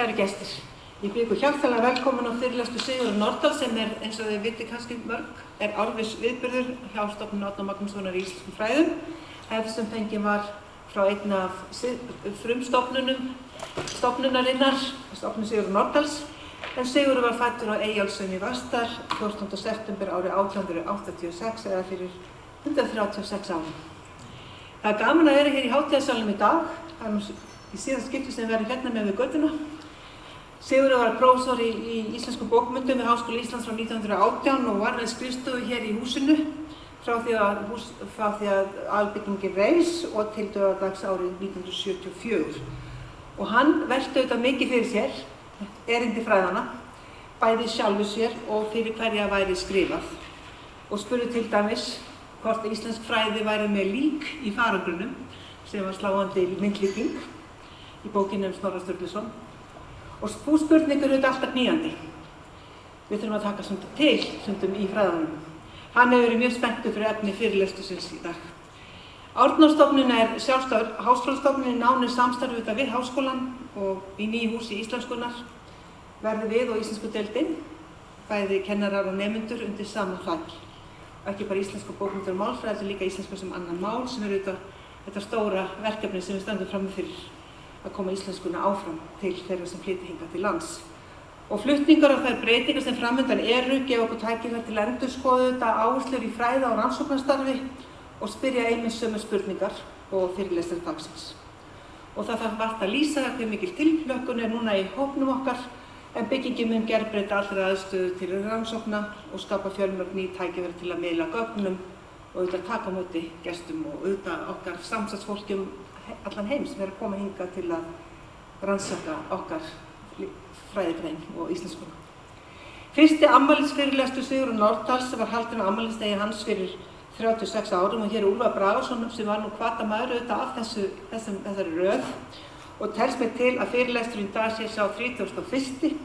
Kæru gestir, ég býð ykkur hjartanlega velkomin á fyrirlestur Sigurðar Nordal sem eins og þið vitið kannski mörg, árviss viðburður hjá Stofnun Árna Magnússonar í íslenskum fræðum. Hefð sem fengin var frá einn af frumstofnunum stofnunarinnar, stofnun Sigurðar Nordals, en Sigurður var fæddur á Eyjólfsstöðum í Vatnsdal 14. september árið 1886 eða fyrir 136 árum. Það gaman að vera hér í hátíðarsalnum í dag. Það í síðan skipti sem við verðum hérna með við göttuna. Sigurður var prófessor í íslenskum bókmyndum við Háskóla Íslands frá 1918 og var með skrifstofu hér í húsinu frá því að albyggingin reis og til dauðadags árið 1974. Og hann velti auðvitað mikið fyrir sér, erindi fræðanna, bæði sjálfu sér og fyrir hverja væri skrifað. Og spurði til dæmis hvort íslensk fræði væri með lík í farangrunum, sem var sláandi myndlíking í bókinni Snorra Sturluson. Og sú spurning auðvitað alltaf knýjandi. Við þurfum að taka stundum í fræðanum. Hann hefur verið mjög spenntur fyrir efni fyrirlestursins í dag. Árnastofnun sjálfstæður háskólastofnun í nánu samstarfi við háskólann og í nýju húsi íslenskunnar verði við og íslensku deildin, bæði kennarar og nemendur undir sama þaki. Ekki bara íslensku bókmyndir og málfræði, heldur líka íslensku sem annan mál sem auðvitað þetta stóra verkefni sem við stöndum frammi fyrir að koma íslenskuna áfram til þeirra sem flytja hingað til lands. Og flutningar og þær breytingar sem framundan gefa okkur tækifæri til að endurskoða þetta áherslur í fræða- og rannsóknarstarfi og spyrja einmitt sömu spurningar og fyrirlestari dagsins. Og það þarf vart að lýsa hve mikil tilhlökkun núna í hópnum okkar, en byggingin mun gerbreyta allra aðstöðu til rannsókna og skapa fjölmörg ný tækifæri til að miðla gögnum og auðvitað taka á móti gestum og auðvitað okkar samstarfsfólki allan heim sem að koma hingað til að rannsaka okkar fræðigrein og íslenskuna. Fyrsti afmælisfyrirlestur Sigurðar Nordals var haldinn á afmælisdegi hans fyrir 36 árum og hér Úlfar Bragason sem var nú hvatamaður auðvitað af þessari röð og telst mig til að fyrirlesturinn í dag sé sá 31.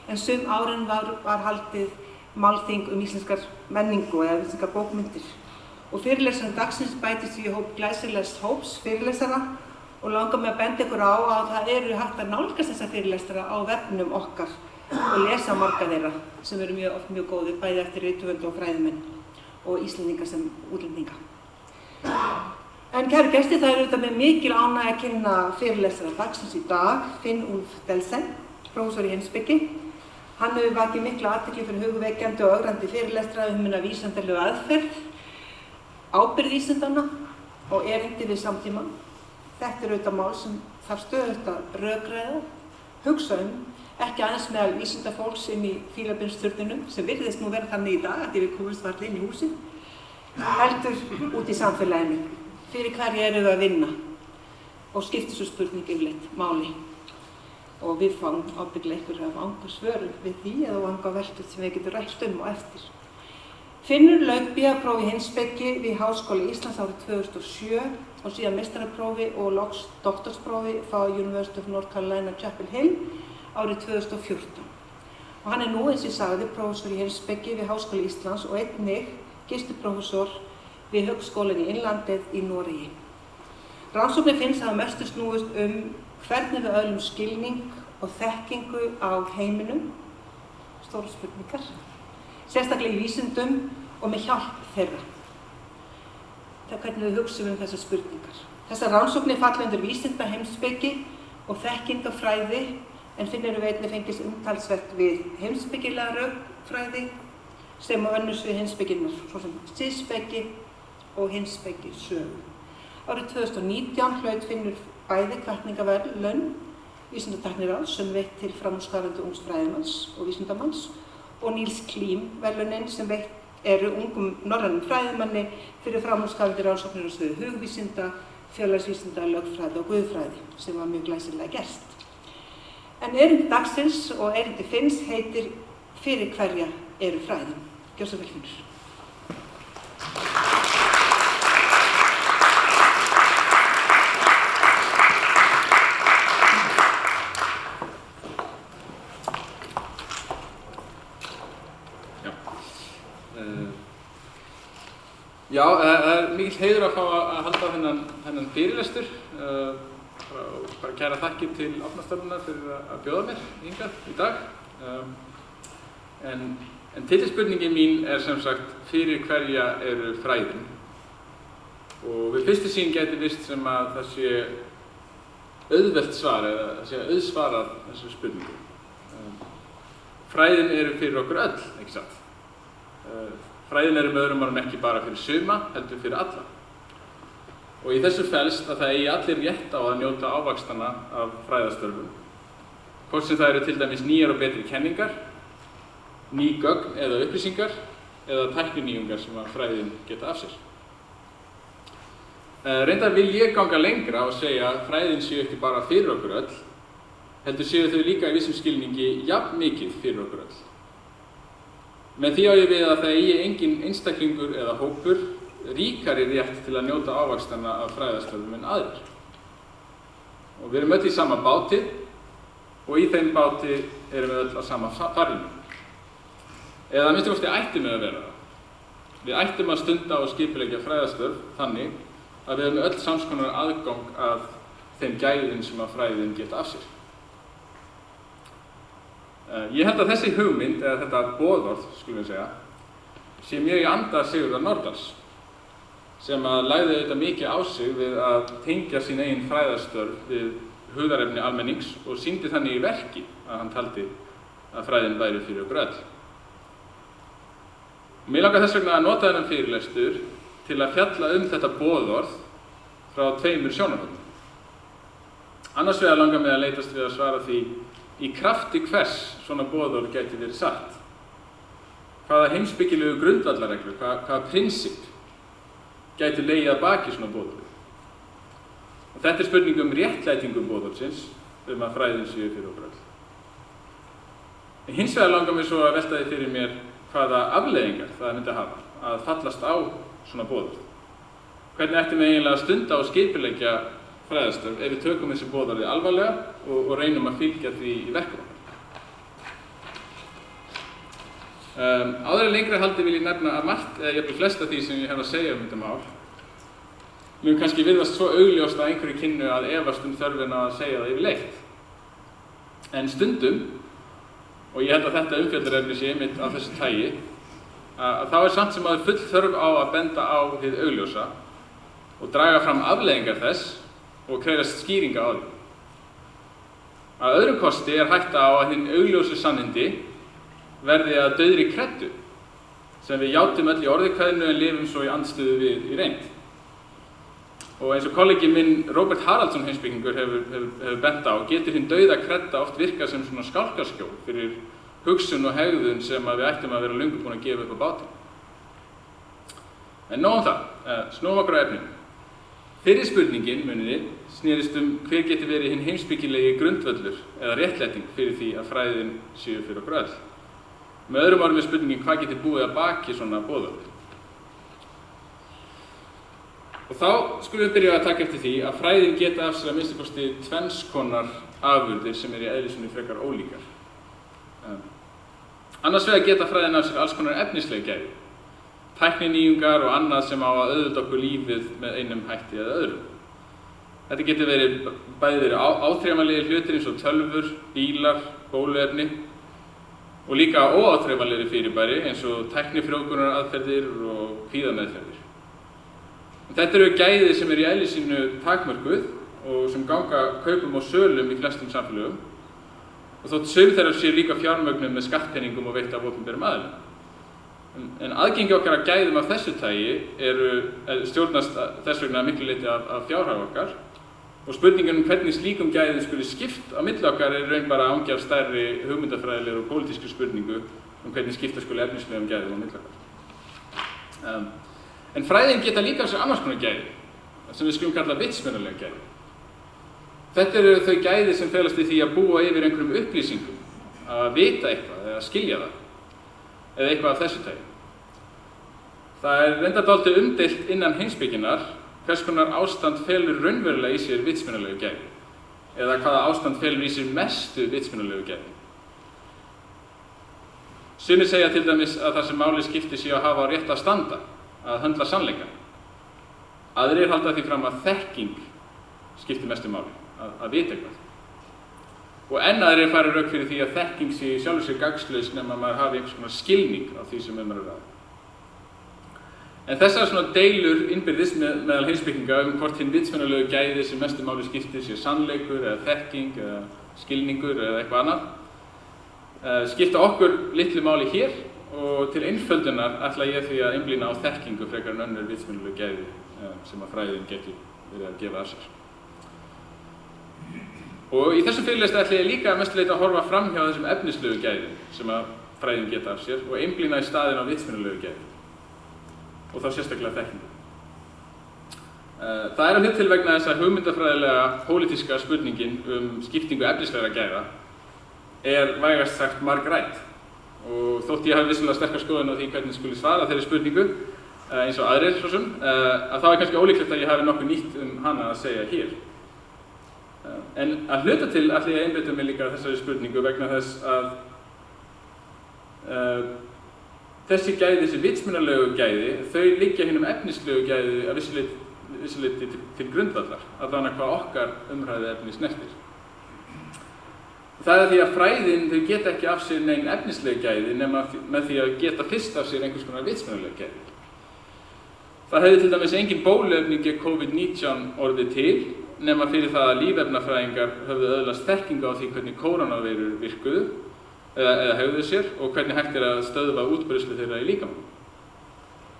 en sum árin var haldið málþing íslenskar menningu eða íslenskar bókmyndir. Og fyrirlesturinn dagsins bætist í hóp glæsilegs hóps fyrirlesara og langar mig að benda ykkur á að það eru hægt að nálgast þessa fyrirlesara á vefnum okkar og lesa marga þeirra sem eru mjög góðir, bæði eftir rithöfunda og fræðimenn og Íslendinga sem útlendinga. En kæru gestir, það eru auðvitað með mikil ánægja að kynna fyrirlesara dagsins í dag, Finn Ulf Delsen, prófessor í heimspeki. Hann hefur vakið mikla athygli fyrir hugvekjandi og ögrandi fyrirlestra hina vísindalegu aðferð, ábyrgð vísindanna og erindi við samtímann. Þetta er auðvitað mál sem þarf stöðugt að rökræða, hugsa ekki aðeins meðal vísindafólks í Fílabeinsturninum, sem virðist nú vera þannig í dag að við komumst varla inn í húsið, heldur út í samfélaginu. Fyrir hverju eru við að vinna og skiptir svo spurning yfirleitt máli. Og við fáum ábyggilega einhverja vanga svörum við því eða vanga veldur sem við getum rætt og eftir. Finnur lauk BA-prófi í heimspeki við Háskóla Íslands árið 2007 og síðan meistaraprófi og loks doktorsprófi frá University of North Carolina Chapel Hill árið 2014. Og hann nú, eins og ég sagði, prófessor í heimspeki við Háskóla Íslands og einnig gistiprófessor við Högskólann í Innlandið í Noregi. Rannsóknir Finns hafa mestu snúist hvernig við öðlum skilning og þekkingu á heiminum, stóra spurningar, sérstaklega í vísindum og með hjálp þeirra. Það er hvernig við hugsum þessar spurningar. Þessar rannsóknir falla undir vísinda heimspeki og þekkingafræði, en Finnur einnig fengist umtalsvert við heimspekilega rökfræði sem og önnur svið heimspekinnar, svo sem siðspeki og heimspeki sögu. Árið 2019 hlaut Finnur bæði hvatningarverðlaun Vísindatækniráðs sem veitt til framúrskarandi ungs fræðimanns og vísindamanns og Niels Klím verðlaunin sem veitt eru ungum norrænum fræðimanni fyrir framúrskarandi rannsóknir á sviði hugvísinda, félagsvísinda, lögfræði og guðfræði sem var mjög glæsilega gert. En erindi dagsins og erindi Finns heitir Fyrir hverja eru fræðin. Gjörðu svo vel, Finnur. Já, það er mikill heiður að fá að halda þennan fyrirlestur. bara kæra þakkir til Árnastofnunar fyrir að bjóða mér hingað í dag. En titilspurningin mín sem sagt fyrir hverja eru fræðin. Og við fyrstu sýn gæti vist sem að það sé auðvelt svar eða það sé auðsvarað þessu spurningu. Fræðin eru fyrir okkur öll, ekki satt? Fræðin eru með öðrum orðum ekki bara fyrir suma, heldur fyrir alla. Og í þessu felst að það eigi allir rétt á að njóta ávaxtanna af fræðastörfum. Hvort sem það eru til dæmis nýjar og betri kenningar, ný gögn eða upplýsingar eða tækninýjungar sem að fræðin geta af sér. Reyndar vil ég ganga lengra og segja að fræðin séu ekki bara fyrir okkur öll, heldur séu þau líka í vissum skilningi jafn mikið fyrir okkur öll. Með því á ég við að það eigi engin einstaklingur eða hópur ríkari rétt til að njóta ávaxtanna af fræðastörfum en aðrir. Og við erum öll í sama báti og í þeim báti erum við öll á sama farinu. Eða að minnstu kosti ættum við að vera það. Við ættum að stunda og skipuleggja fræðastörf þannig að við höfum öll samskonar aðgang að þeim gæðum sem að fræðin geta af sér. Ég held að þessi hugmynd, eða þetta boðorð, skulum við segja, sé mjög í anda Sigurðar Nordals, sem að lagði þetta mikið á sig við að tengja sín eigin fræðastörf við hugðarefni almennings og sýndi þannig í verki að hann taldi að fræðin væri fyrir okkur öll. Mér langar þess vegna að nota þennan fyrirlestur til að fjalla þetta boðorð frá tveimur sjónarhornum. Annars vegar langar mig að leitast við að svara því í krafti hvers svona boðorð gæti verið satt. Hvaða heimspekilegu grundvallarreglu, hvaða prinsip gæti legið að baki svona boðorði. Og þetta spurning réttlætingu boðorðsins að fræðin séu fyrir okkur öll. En hins vegar langar mig svo að velta því fyrir mér hvaða afleiðingar það myndi hafa að fallast á svona boðorð. Hvernig ættum við eiginlega að stunda og skipuleggja fræðastörf ef við tökum þessi boðorði alvarlega og reynum að fylgja því í verkum okkar. Áður en lengra haldi vil ég nefna að margt eða jafnvel flest af því sem ég hef að segja þetta mál mun kannski virðast svo augljóst að einhverju kynnu að efast þörfina að segja það yfirleitt. En stundum, og ég held að þetta umfjöllunarefni sé einmitt af þessu tagi, að þá samt sem full þörf á að benda á hið augljósa og draga fram afleiðingar þess og krefjast skýringa á því. Að öðrum kosti hætta á að hinn augljósu sannindi verði að dauðri kreddu sem við játum öll í orðikvæðinu en lifum svo í andstöðu við í reynd. Og eins og kollegi minn Róbert Haraldsson heimspekingur hefur bent á, getur hinn dauða kredda oft virkað sem svona skálkaskjól fyrir hugsun og hegðun sem við ættum að vera löngu búin að gefa upp á bátinn. En nóg það, snúum okkur á efninu. Fyrri spurningin, muniði, snerist hver geti verið hinn heimspekilegi grundvöllur eða réttlæting fyrir því að fræðin séu fyrir okkur öll. Með öðrum orðum spurningin hvað geti búið að baki svona boðorði. Og þá skulum við byrja að taka eftir því að fræðin geta af sér að minnsta kosti tvenns konar afurðir sem í eðli sínu frekar ólíkar. Annars vegar geta fræðin af sér alls konar efnisleg gæði, tækninýjungar og annað sem á að auðvelda okkur lífið með einum hætti eða öðrum. Þetta getur verið bæði áþreifanlegir hlutir eins og tölvur, bílar, bóluefni og líka óáþreifanlegri fyrirbæri eins og tæknifrjóvgunaraðferðir og kvíðameðferðir. Þetta eru gæði sem í eðli sínu takmörkuð og sem ganga kaupum og sölum í flestum samfélögum og þótt sum þeirra séu líka fjármögnuð með skattpenningum og veitt af opinberum aðilum. En aðgengi okkar að gæðum af þessu tagi stjórnast þess vegna að miklu leyti af fjárhag okkar og spurningin hvernig slíkum gæðum skuli skipt á milli okkar raun bara angi af stærri hugmyndafræðilegri og pólitískri spurningu hvernig skipta skuli efnislegum gæðum á milli okkar. En fræðin geta líka af sér annars konar gæði, sem við skulum kalla vitsmunaleg gæði. Þetta eru þau gæði sem felast í því að búa yfir einhverjum upplýsingum, að vita eitthvað eða skilja það, eða eitthvað af þessu tagi. Það reyndar dálítið umdeilt innan heimspekinnar hvers konar ástand felur raunverulega í sér vitsmunalegu gæði, eða hvaða ástand felur í sér mestu vitsmunalegu gæði. Sumir segja til dæmis að það sem máli skiptir sé að hafa rétt að standa, að höndla sannleika. Aðrir halda því fram að þekking skiptir mestu máli, að vita eitthvað. Og enn aðrir færa rök fyrir því að þekking sé í sjálfu sér gagnslaus nema maður hafi einhvers konar skilning á því sem er að ræða. En þessar svona deilur innbyrðis meðal heimspekinga hvort hinn vitsmunalegu gæði sem mestu máli skiptir sé sannleikur eða þekking eða skilningur eða eitthvað annað skipta okkur litlu máli hér og til einföldunar ætla ég því að einblína á þekkingu frekar en önnur vitsmunalegu gæði sem að fræðin getur verið að gefa af sér. Og í þessum fyrirlestri ætla ég líka að mestu leyti að horfa fram hjá þessum efnislegu gæðum sem að fræðin geta af sér og einblína í staðinn á vitsmunalegu gæði. Og þá sérstaklega þekkingu. Það að hlut til vegna þess að hugmyndafræðilega pólitíska spurningin skiptingu efnislegra gæða vægast sagt margrædd. Og þótt ég hafi vissulega sterkar skoðun á því hvernig skuli svara þeirri spurningu, eins og aðrir svo sem, að þá kannski ólíklegt að ég hafi nokkuð nýtt hana að segja hér. En að hluta til ætla ég að einbeita mig líka þessari spurningu vegna þess að þessi gæði, þessi vitsmunalegu gæði, þau liggja hinum efnislegu gæði að vissu leyti til grundvallar, allavega hvað okkar umræðu efni snertir. Það því að fræðin, þau geta ekki af sér nein efnisleg gæði nema með því að geta fyrst af sér einhvers konar vitsmunaleg gæði. Það hefði til dæmis engin bóluefni gegn COVID-19 orðið til nema fyrir það að lífefnafræðingar höfðu öðlast þekkingu á því hvernig kórónuveirur virkuðu eða hegðuðu sér og hvernig hægt að stöðva útbreiðslu þeirra í líkamanum.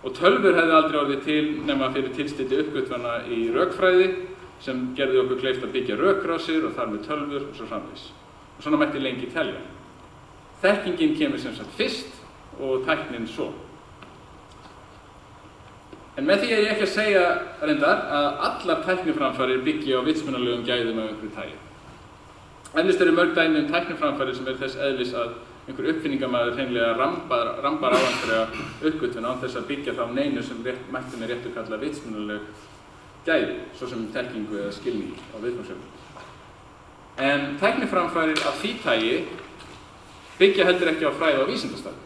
Og tölvur hefði aldrei orðið til nema fyrir tilstilli uppgötvana í rökfræði sem gerði okkur kleift að byggja rökrásir og þar með tölvur og svo framvegis. Og svona mætti lengi telja. Þekkingin kemur sem sagt fyrst og tæknin svo. En með því er ég ekki að segja reyndar að allar tækniframfarir byggja á vitsmunalegum gæðum af einhverju tagi. Eflaust eru mörg dæmi tækniframfarir sem þess eðlis að einhver uppfinningamaður hreinlega rambar á einhverja uppgötvun án þess að byggja þá neinu sem mætti með réttu kalla vitsmunaleg gæði, svo sem þekkingu eða skilning á viðfangsefni. En tækniframfarir af því tagi byggja heldur ekki á fræði á vísindastarfi.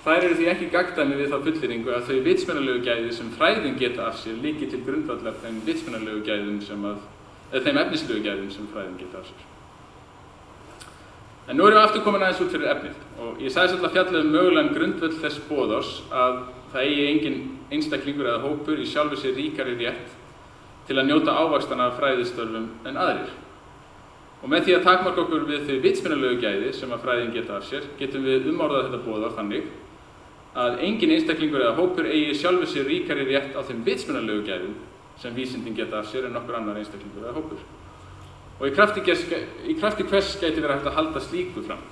Þær eru því ekki gagndæmi við þá fullyrðingu að þau vitsmunalegu gæði sem fræðin geta af sér líki til grundvallar þeim vitsmunalegu gæðum eða þeim efnislegu gæðum sem fræðin geta af sér. En nú erum við aftur komin aðeins út fyrir efnið og ég sagðist alltaf fjalla mögulegan grundvöll þess boðors að það eigi engin einstaklingur eða hópur í sjálfu sér ríkari rétt til að njóta ávaxtanna af fræðistörfum en aðrir. Og með því að takmarka okkur við þau vitsmunalegu gæði sem að fræðin geta af sér, getum við umorðað þetta boðorð þannig að engin einstaklingur eða hópur eigi sjálfu sér ríkari rétt á þeim vitsmunalegu gæðum sem vísindin geta af sér en nokkur annar einstaklingur eða hópur. Og í krafti hvers gæti verið hægt að halda slíku fram.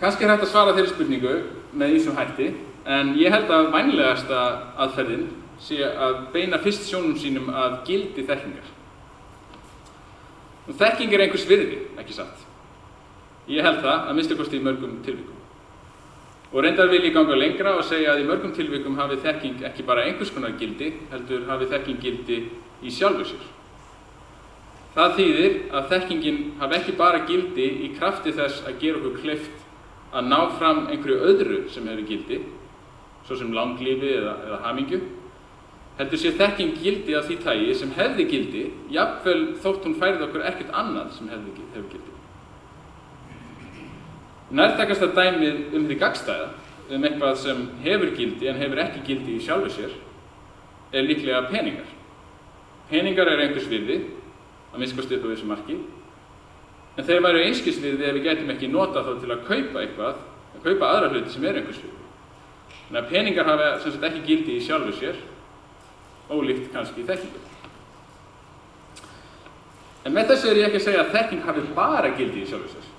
Kannski er hægt að svara þeirri spurningu með ýmsum hætti, en ég held að vænlegasta aðferðin sé að beina fyrst sjónum sínum að gildi þekkingar. Og þekking er einhvers virði, ekki satt. Ég held það, að minnsta kosti í mörgum tilvikum. Og reyndar vil ég ganga lengra og segja að í mörgum tilvikum hafi þekking ekki bara einhvers konar gildi, heldur hafi þekking gildi í sjálfu sér. Það þýðir að þekkingin hafi ekki bara gildi í krafti þess að gera okkur kleift að ná fram einhverju öðru sem hefur gildi, svo sem langlífi eða hamingju, heldur sé þekking gildi af því tagi sem hefði gildi, jafnvel þótt hún færði okkur ekkert annað sem hefur gildi. Nærtækasta dæmið því gagnstæða, eitthvað sem hefur gildi en hefur ekki gildi í sjálfu sér, er líklega peningar. Peningar eru einhvers virði, að minnsta kosti upp á vissu marki, en þeir væru einskis virði ef við gætum ekki nota þá til að kaupa aðra hluti sem eru einhvers virði. Þannig að peningar hafa sem sagt ekki gildi í sjálfu sér, ólíkt kannski í þekkingu. En með þessu er ég ekki að segja að þekking hafi bara gildi í sjálfu sér.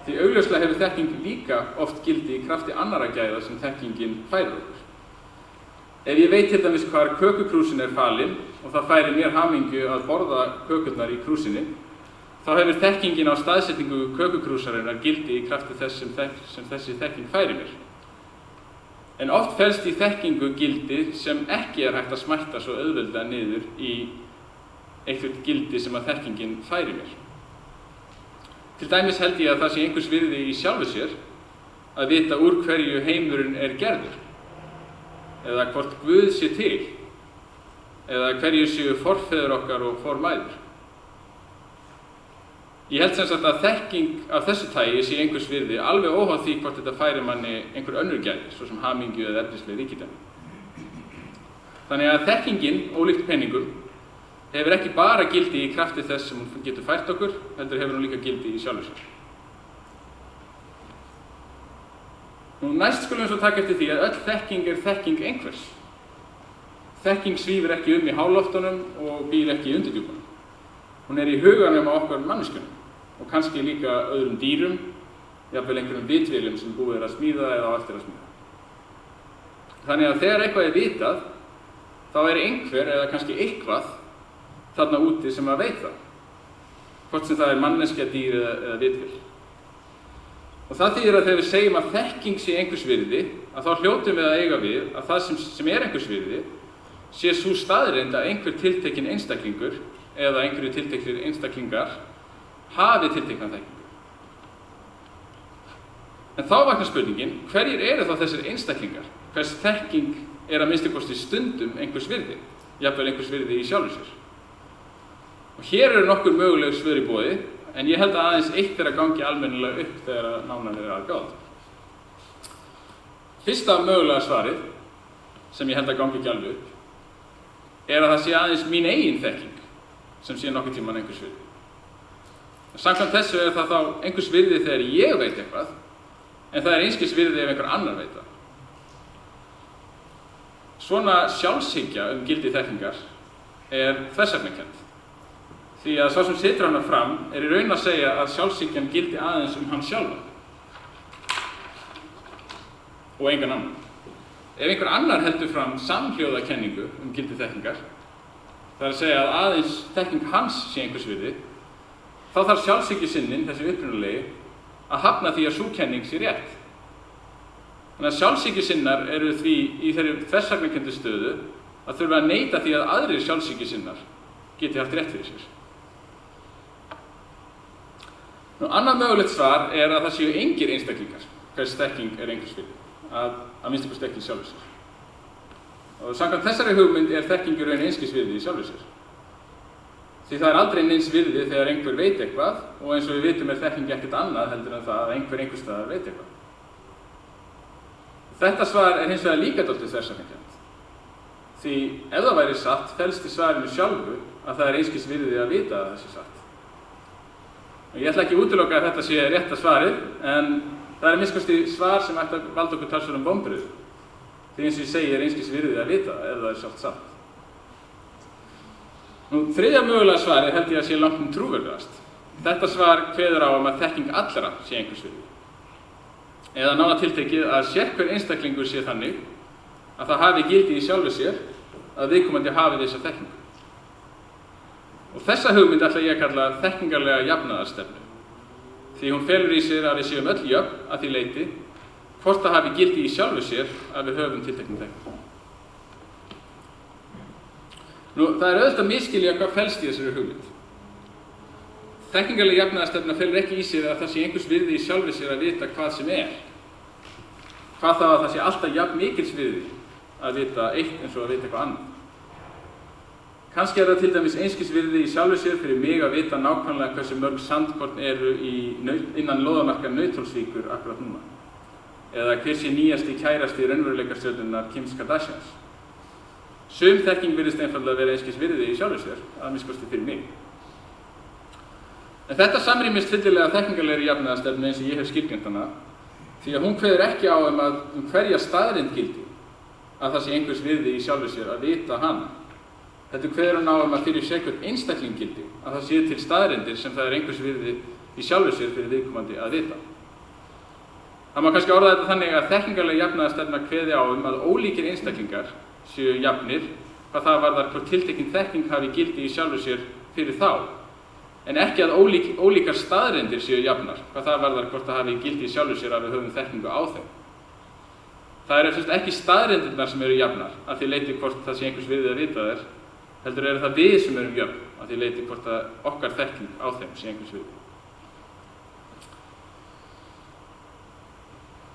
Því augljóslega hefur þekking líka oft gildi í krafti annarra gæða sem þekkingin færir okkur. Ef ég veit til dæmis hvar kökukrúsin er falin og það færir mér hamingju að borða kökurnar í krúsinni, þá hefur þekkingin á staðsetningu kökukrúsarinnar gildi í krafti þess sem þessi þekking færir mér. En oft felst í þekkingu gildi sem ekki er hægt að smætta svo auðveldlega niður í eitthvað gildi sem að þekkingin færir mér. Til dæmis held ég að það sé einhvers virði í sjálfu sér að vita úr hverju heimurinn er gerður, eða hvort Guð sé til, eða hverjir séu forfeður okkar og formæður. Ég held sem sagt að þekking af þessu tagi sé einhvers virði, alveg óháð því hvort þetta færi manni einhver önnur gæði, svo sem hamingju eða efnisleg ríkidæmi. Þannig að þekkingin, ólíkt peningum, hefur ekki bara gildi í krafti þess sem hún getur fært okkur, heldur hefur hún líka gildi í sjálfu sér. Næst skulum við svo taka eftir því að öll þekking er þekking einhvers. Þekking svífur ekki í háloftunum og býr ekki í undirdjúpunum. Hún er í huganum á okkar manneskjunum og kannski líka öðrum dýrum, jafnvel einhverjum vitvélum sem búið er að smíða eða á eftir að smíða. Þannig að þegar eitthvað er vitað, þá er einhver eða kannski eitthvað þarna úti sem að veit það. Hvort sem það er manneskja, dýr eða vitvél. Og það þýðir að þegar við segjum að þekking sé einhvers virði, að þá hljótum við að eiga við að það sem er einhvers virði sé sú staðreynd að einhver tiltekinn einstaklingur eða einhverju tilteknir einstaklingar hafi tiltekna þekkingu. En þá vaknar spurningin, hverjir eru þá þessir einstaklingar? Hvers þekking er að minnsta kosti stundum einhvers virði, jafnvel einhvers virði í sjálfu sér? Og hér eru nokkur möguleg svör í boði, en ég held að aðeins eitt er að gangi almennilega upp þegar nánar er að gáð. Fyrsta mögulega svarið, sem ég held að gangi ekki alveg upp, er að það sé aðeins mín eigin þekking sem sé nokkuð tímann einhvers virði. Samkvæmt þessu er það þá einhvers virði þegar ég veit eitthvað, en það er einskis virði ef einhver annar veit það. Svona sjálfshyggja gildi þekkingar er þversagnakennd. Því að sá sem setur hana fram er í raun að segja að sjálfshyggjan gildi aðeins hann sjálfan og engan annan. Ef einhver annar heldur fram samhljóða kenningu gildi þekkingar, það er að segja að aðeins þekking hans sé einhvers virði, þá þarf sjálfshyggjusinnin, þessi upprunalegi, að hafna því að sú kenning sé rétt. Þannig að sjálfshyggjusinnar eru því í þeirri þversagnakenndu stöðu að þurfa að neita því að aðrir sjálfshyggjusinnar geti haft rétt fyrir sér. Annað mögulegt svar er að það séu engir einstaklingar hvers þekking er einhvers virði, að minnsta kosti ekki sjálfu sér. Og samkvæmt þessari hugmynd er þekking í raun einskis virði í sjálfu sér. Því það er aldrei neins virði þegar einhver veit eitthvað og eins og við vitum er þekking ekkert annað heldur en það að einhvers staðar veit eitthvað. Þetta svar er hins vegar líka dálítið þversagnakennt. Því ef það væri satt, felst í svarinu sjálfu að það er einskis virði að vita að það sé satt. Og ég ætla ekki að útiloka að þetta sé rétta svarið, en það er minnst svar sem ætti að valda okkur talsverðum vonbrigðum. Því eins og ég segi er einskis virði að vita ef það er sjálft satt. Þriðja mögulega svarið held ég að sé langt trúverðugast. Þetta svar kveður á að þekking allra sé einhvers virði. Eða nánar tiltekið að sérhver einstaklingur sé þannig að það hafi gildi í sjálfu sér að viðkomandi hafi þessa þekkingu. Og þessa hugmynd ætla ég að kalla þekkingarlega jafnaðarstefnu. Því hún felur í sér að við séum öll jöfn að því leyti hvort það hafi gildi í sjálfu sér að við höfum tiltekna þekkingu. Það er auðvitað að misskilja hvað felst í þessari hugmynd. Þekkingarlega jafnaðarstefna felur ekki í sér að það sé einhvers virði í sjálfu sér að vita hvað sem er. Hvað þá að það sé alltaf jafn mikils virði að vita eitt eins og að vita eitthvað annað. Kannski er það til dæmis einskis virði í sjálfu sér fyrir mig að vita nákvæmlega hversu mörg sandkorn eru innan lóðamarka Nauthólsvíkur akkurat núna. Eða hver sé nýjasti kærasti raunveruleikastjörnunnar Kims Kardashians. Sum þekking virðist einfaldlega vera einskis virði í sjálfu sér, að minnsta kosti fyrir mig. En þetta samrýmist fyllilega þekkingarlegri jafnaðarstefnu eins og ég hef skilgreint hana, því að hún kveður ekki á hverja staðreynd gildi að það sé einhvers virði í sjálfu sér að vita hana. Þetta kveður hún á að fyrir sérhvern einstakling gildi að það sé til staðreyndir sem það er einhvers virði í sjálfu sér fyrir viðkomandi að vita. Það má kannski orða þetta þannig að þekkingarlega jafnaðarstefna kveði á að ólíkir einstaklingar séu jafnir hvað það varðar hvort tiltekin þekking hafi gildi í sjálfu sér fyrir þá, en ekki að ólíkar staðreyndir séu jafnar hvað það varðar hvort það hafi gildi í sjálfu sér að við höfum þekkingu á þeim. Það eru ekki staðreyndirnar sem eru jafnar að því leyti hvort það sé einhvers virði að vita þær, heldur eru það við sem erum jöfn að því leyti hvort að okkar þekking á þeim sé einhvers virði.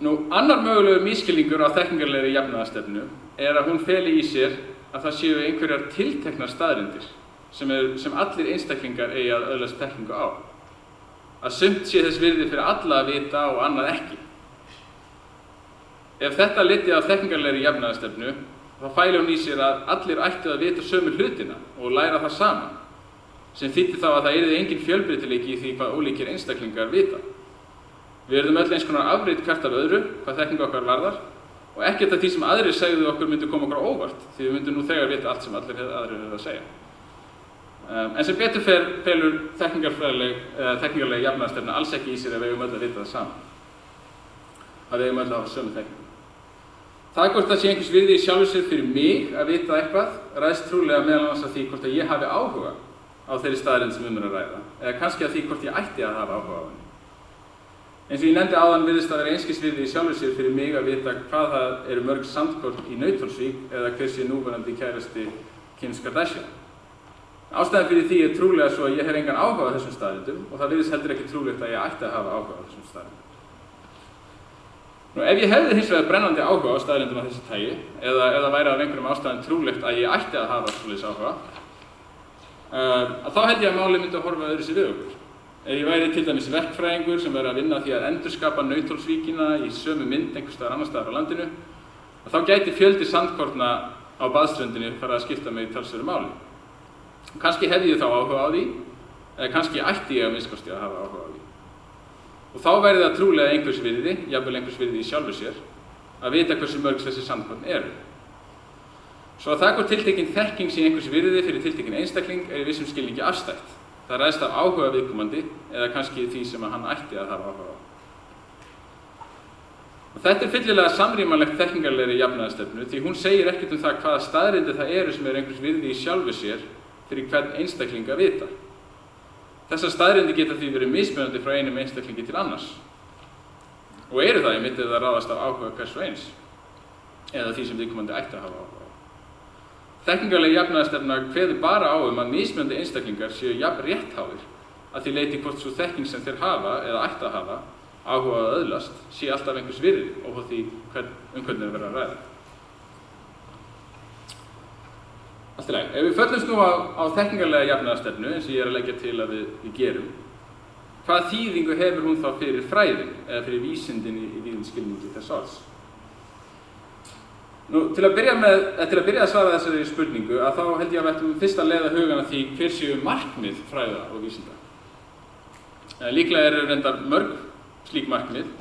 Annar mögulegur misskilningur á þekkingarlegri jafnaðarstefnu er að hún feli í sér að það séu einhverjar tilteknar staðreyndir sem allir einstaklingar eigi að öðlast þekkingu á. Að sumt sé þess virði fyrir alla að vita og annað ekki. Ef þetta leiddi af þekkingarlegri jafnaðarstefnu, þá fæli hún í sér að allir ættu að vita sömu hlutina og læra það saman, sem þýddi þá að það yrði engin fjölbreytileiki í því hvað ólíkir einstaklingar vita. Við yrðum öll eins konar afrit hvert af öðru, hvað þekkingu okkar varðar, og ekkert af því sem aðrir segðu okkur myndi koma okkur á óvart, því við myndum nú þegar vita allt sem aðrir hefðu að segja. En sem betur felur þekkingarleg jafnaðarstefna alls ekki í sér að við eigum öll að vita það saman. Að við eigum öll að hafa sömu þekkingu. Það hvort það sé einhvers virði í sjálfu sér fyrir mig að vita eitthvað ræðst trúlega meðal annars af því hvort að ég hafi áhuga á þeirri staðreynd sem er að ræða, eða kannski af því hvort ég ætti að hafa áhuga á henni. Eins og ég nefndi áðan virðist það vera einskis virði í sjálfu sér fyrir mig að vita hvað það eru mörg sandkorn í Nauthólsvík eða hver sé núverandi kærasti Kims Kardashian. Ástæðan fyrir því trúlega svo að ég hef engan áhuga á þessum staðreyndum og það virðist heldur ekki trúlegt að ég ætti að hafa áhuga á þessum staðreyndum. Ef ég hefði hins vegar brennandi áhuga á staðreyndum af þessu tagi, eða væri af einhverjum ástæðum trúlegt að ég ætti að hafa svoleiðis áhuga, þá held ég að málið myndi að horfa öðruvísi við okkur. Ef ég væri til dæmis verkfræðingur sem væri að vinna því að endurskapa Nauthólsvíkina í sömu mynd einhvers staðar annars staðar á landinu, þá gæti fjöldi sandkorna á baðströndinni farið að skipta mig talsverðu máli. Kannski hefði ég þá áhuga á því, eða kannski ætti ég að minnsta að hafa áhuga á því. Og þá væri það trúlega einhvers virði, jafnvel einhvers virði í sjálfu sér, að vita hversu mörg þessi sandkorn eru. Svo að það hvort tiltekin þekking sé einhvers virði fyrir tiltekin einstakling í vissum skilningi afstætt. Það ræðst af áhuga viðkomandi eða kannski því sem hann ætti að hafa áhuga á. Og þetta fyllilega samrýmanlegt þekkingarlegri jafnaðarstefnu því hún segir ekkert það hvaða staðreyndir það eru sem einhvers virði í sjálfu sér fyrir hvern einstakling að vita. Þessar staðreyndir geta því verið mismunandi frá einum einstaklingi til annars. Og eru það einmitt ef það ráðast af áhuga hvers og eins, eða því sem viðkomandi ætti að hafa áhuga á. Þekkingarleg jafnaðarstefna kveður bara á að mismunandi einstaklingar séu jafn réttháir að því leyti hvort sú þekking sem þeir hafa eða ætti að hafa áhuga að öðlast sé alltaf einhvers virði óháð því hvernig er verið að ræða. Allt í lagi. Ef við föllumst nú á þekkingarlega jafnaðarstefnu eins og ég að leggja til að við gerum, hvaða þýðingu hefur hún þá fyrir fræðin eða fyrir vísindin í víðum skilningi þess orðs? Til að byrja að svara þessari spurningu þá held ég að við ættum fyrst að leiða hugann að því hver séu markmið fræða og vísinda. Líklega eru reyndar mörg slík markmið,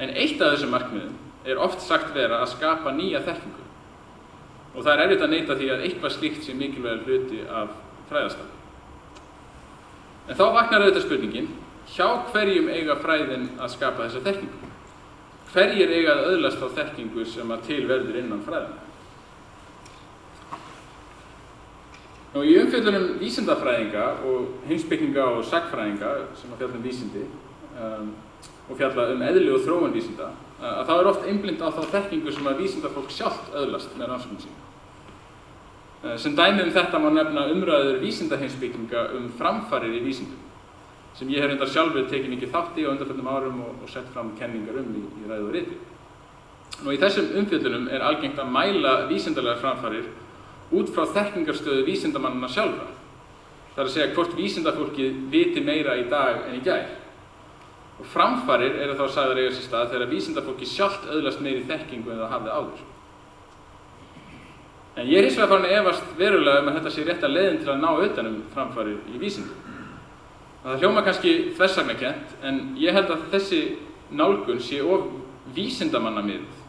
en eitt af þessum markmiðum er oft sagt vera að skapa nýja þekkingu. Og það er erfitt að neita því að eitthvað slíkt sé mikilvægur hluti af fræðastarfi. En þá vaknar auðvitað spurningin, hjá hverjum eiga fræðin að skapa þessa þekkingu? Hverjir eiga að öðlast þá þekkingu sem að til verður innan fræðina? Í umfjöllunum vísindafræðinga og heimspekinga og sagnfræðinga sem að fjalla vísindi og fjalla eðli og þróun vísinda, að þá er oft einblínt á þá þekkingu sem að vísindafólk sjálft öðlast með rannsóknum sínum. Sem dæmi þetta má nefna umræður vísindaheimspekinga framfarir í vísindum, sem ég hef reyndar sjálfur tekið mikið þátt í á undanförnum árum og sett fram kenningar í ræðu og riti. Í þessum umfjöllunum er algengt að mæla vísindalegar framfarir út frá þekkingarstöðu vísindamannanna sjálfra. Það er að segja hvort vísindafólkið viti meira í dag en í gær. Og framfarir eru þá sagðar eiga sér stað þegar vísindafólkið sjálft öðlast meiri þekkingu en það hafði áður. En ég er hins vegar farin að efast verulega að þetta sé rétta leiðin til að ná utan framfarir í vísindum. Það hljómar kannski þversagnarkennt, en ég held að þessi nálgun sé of vísindamannamiðuð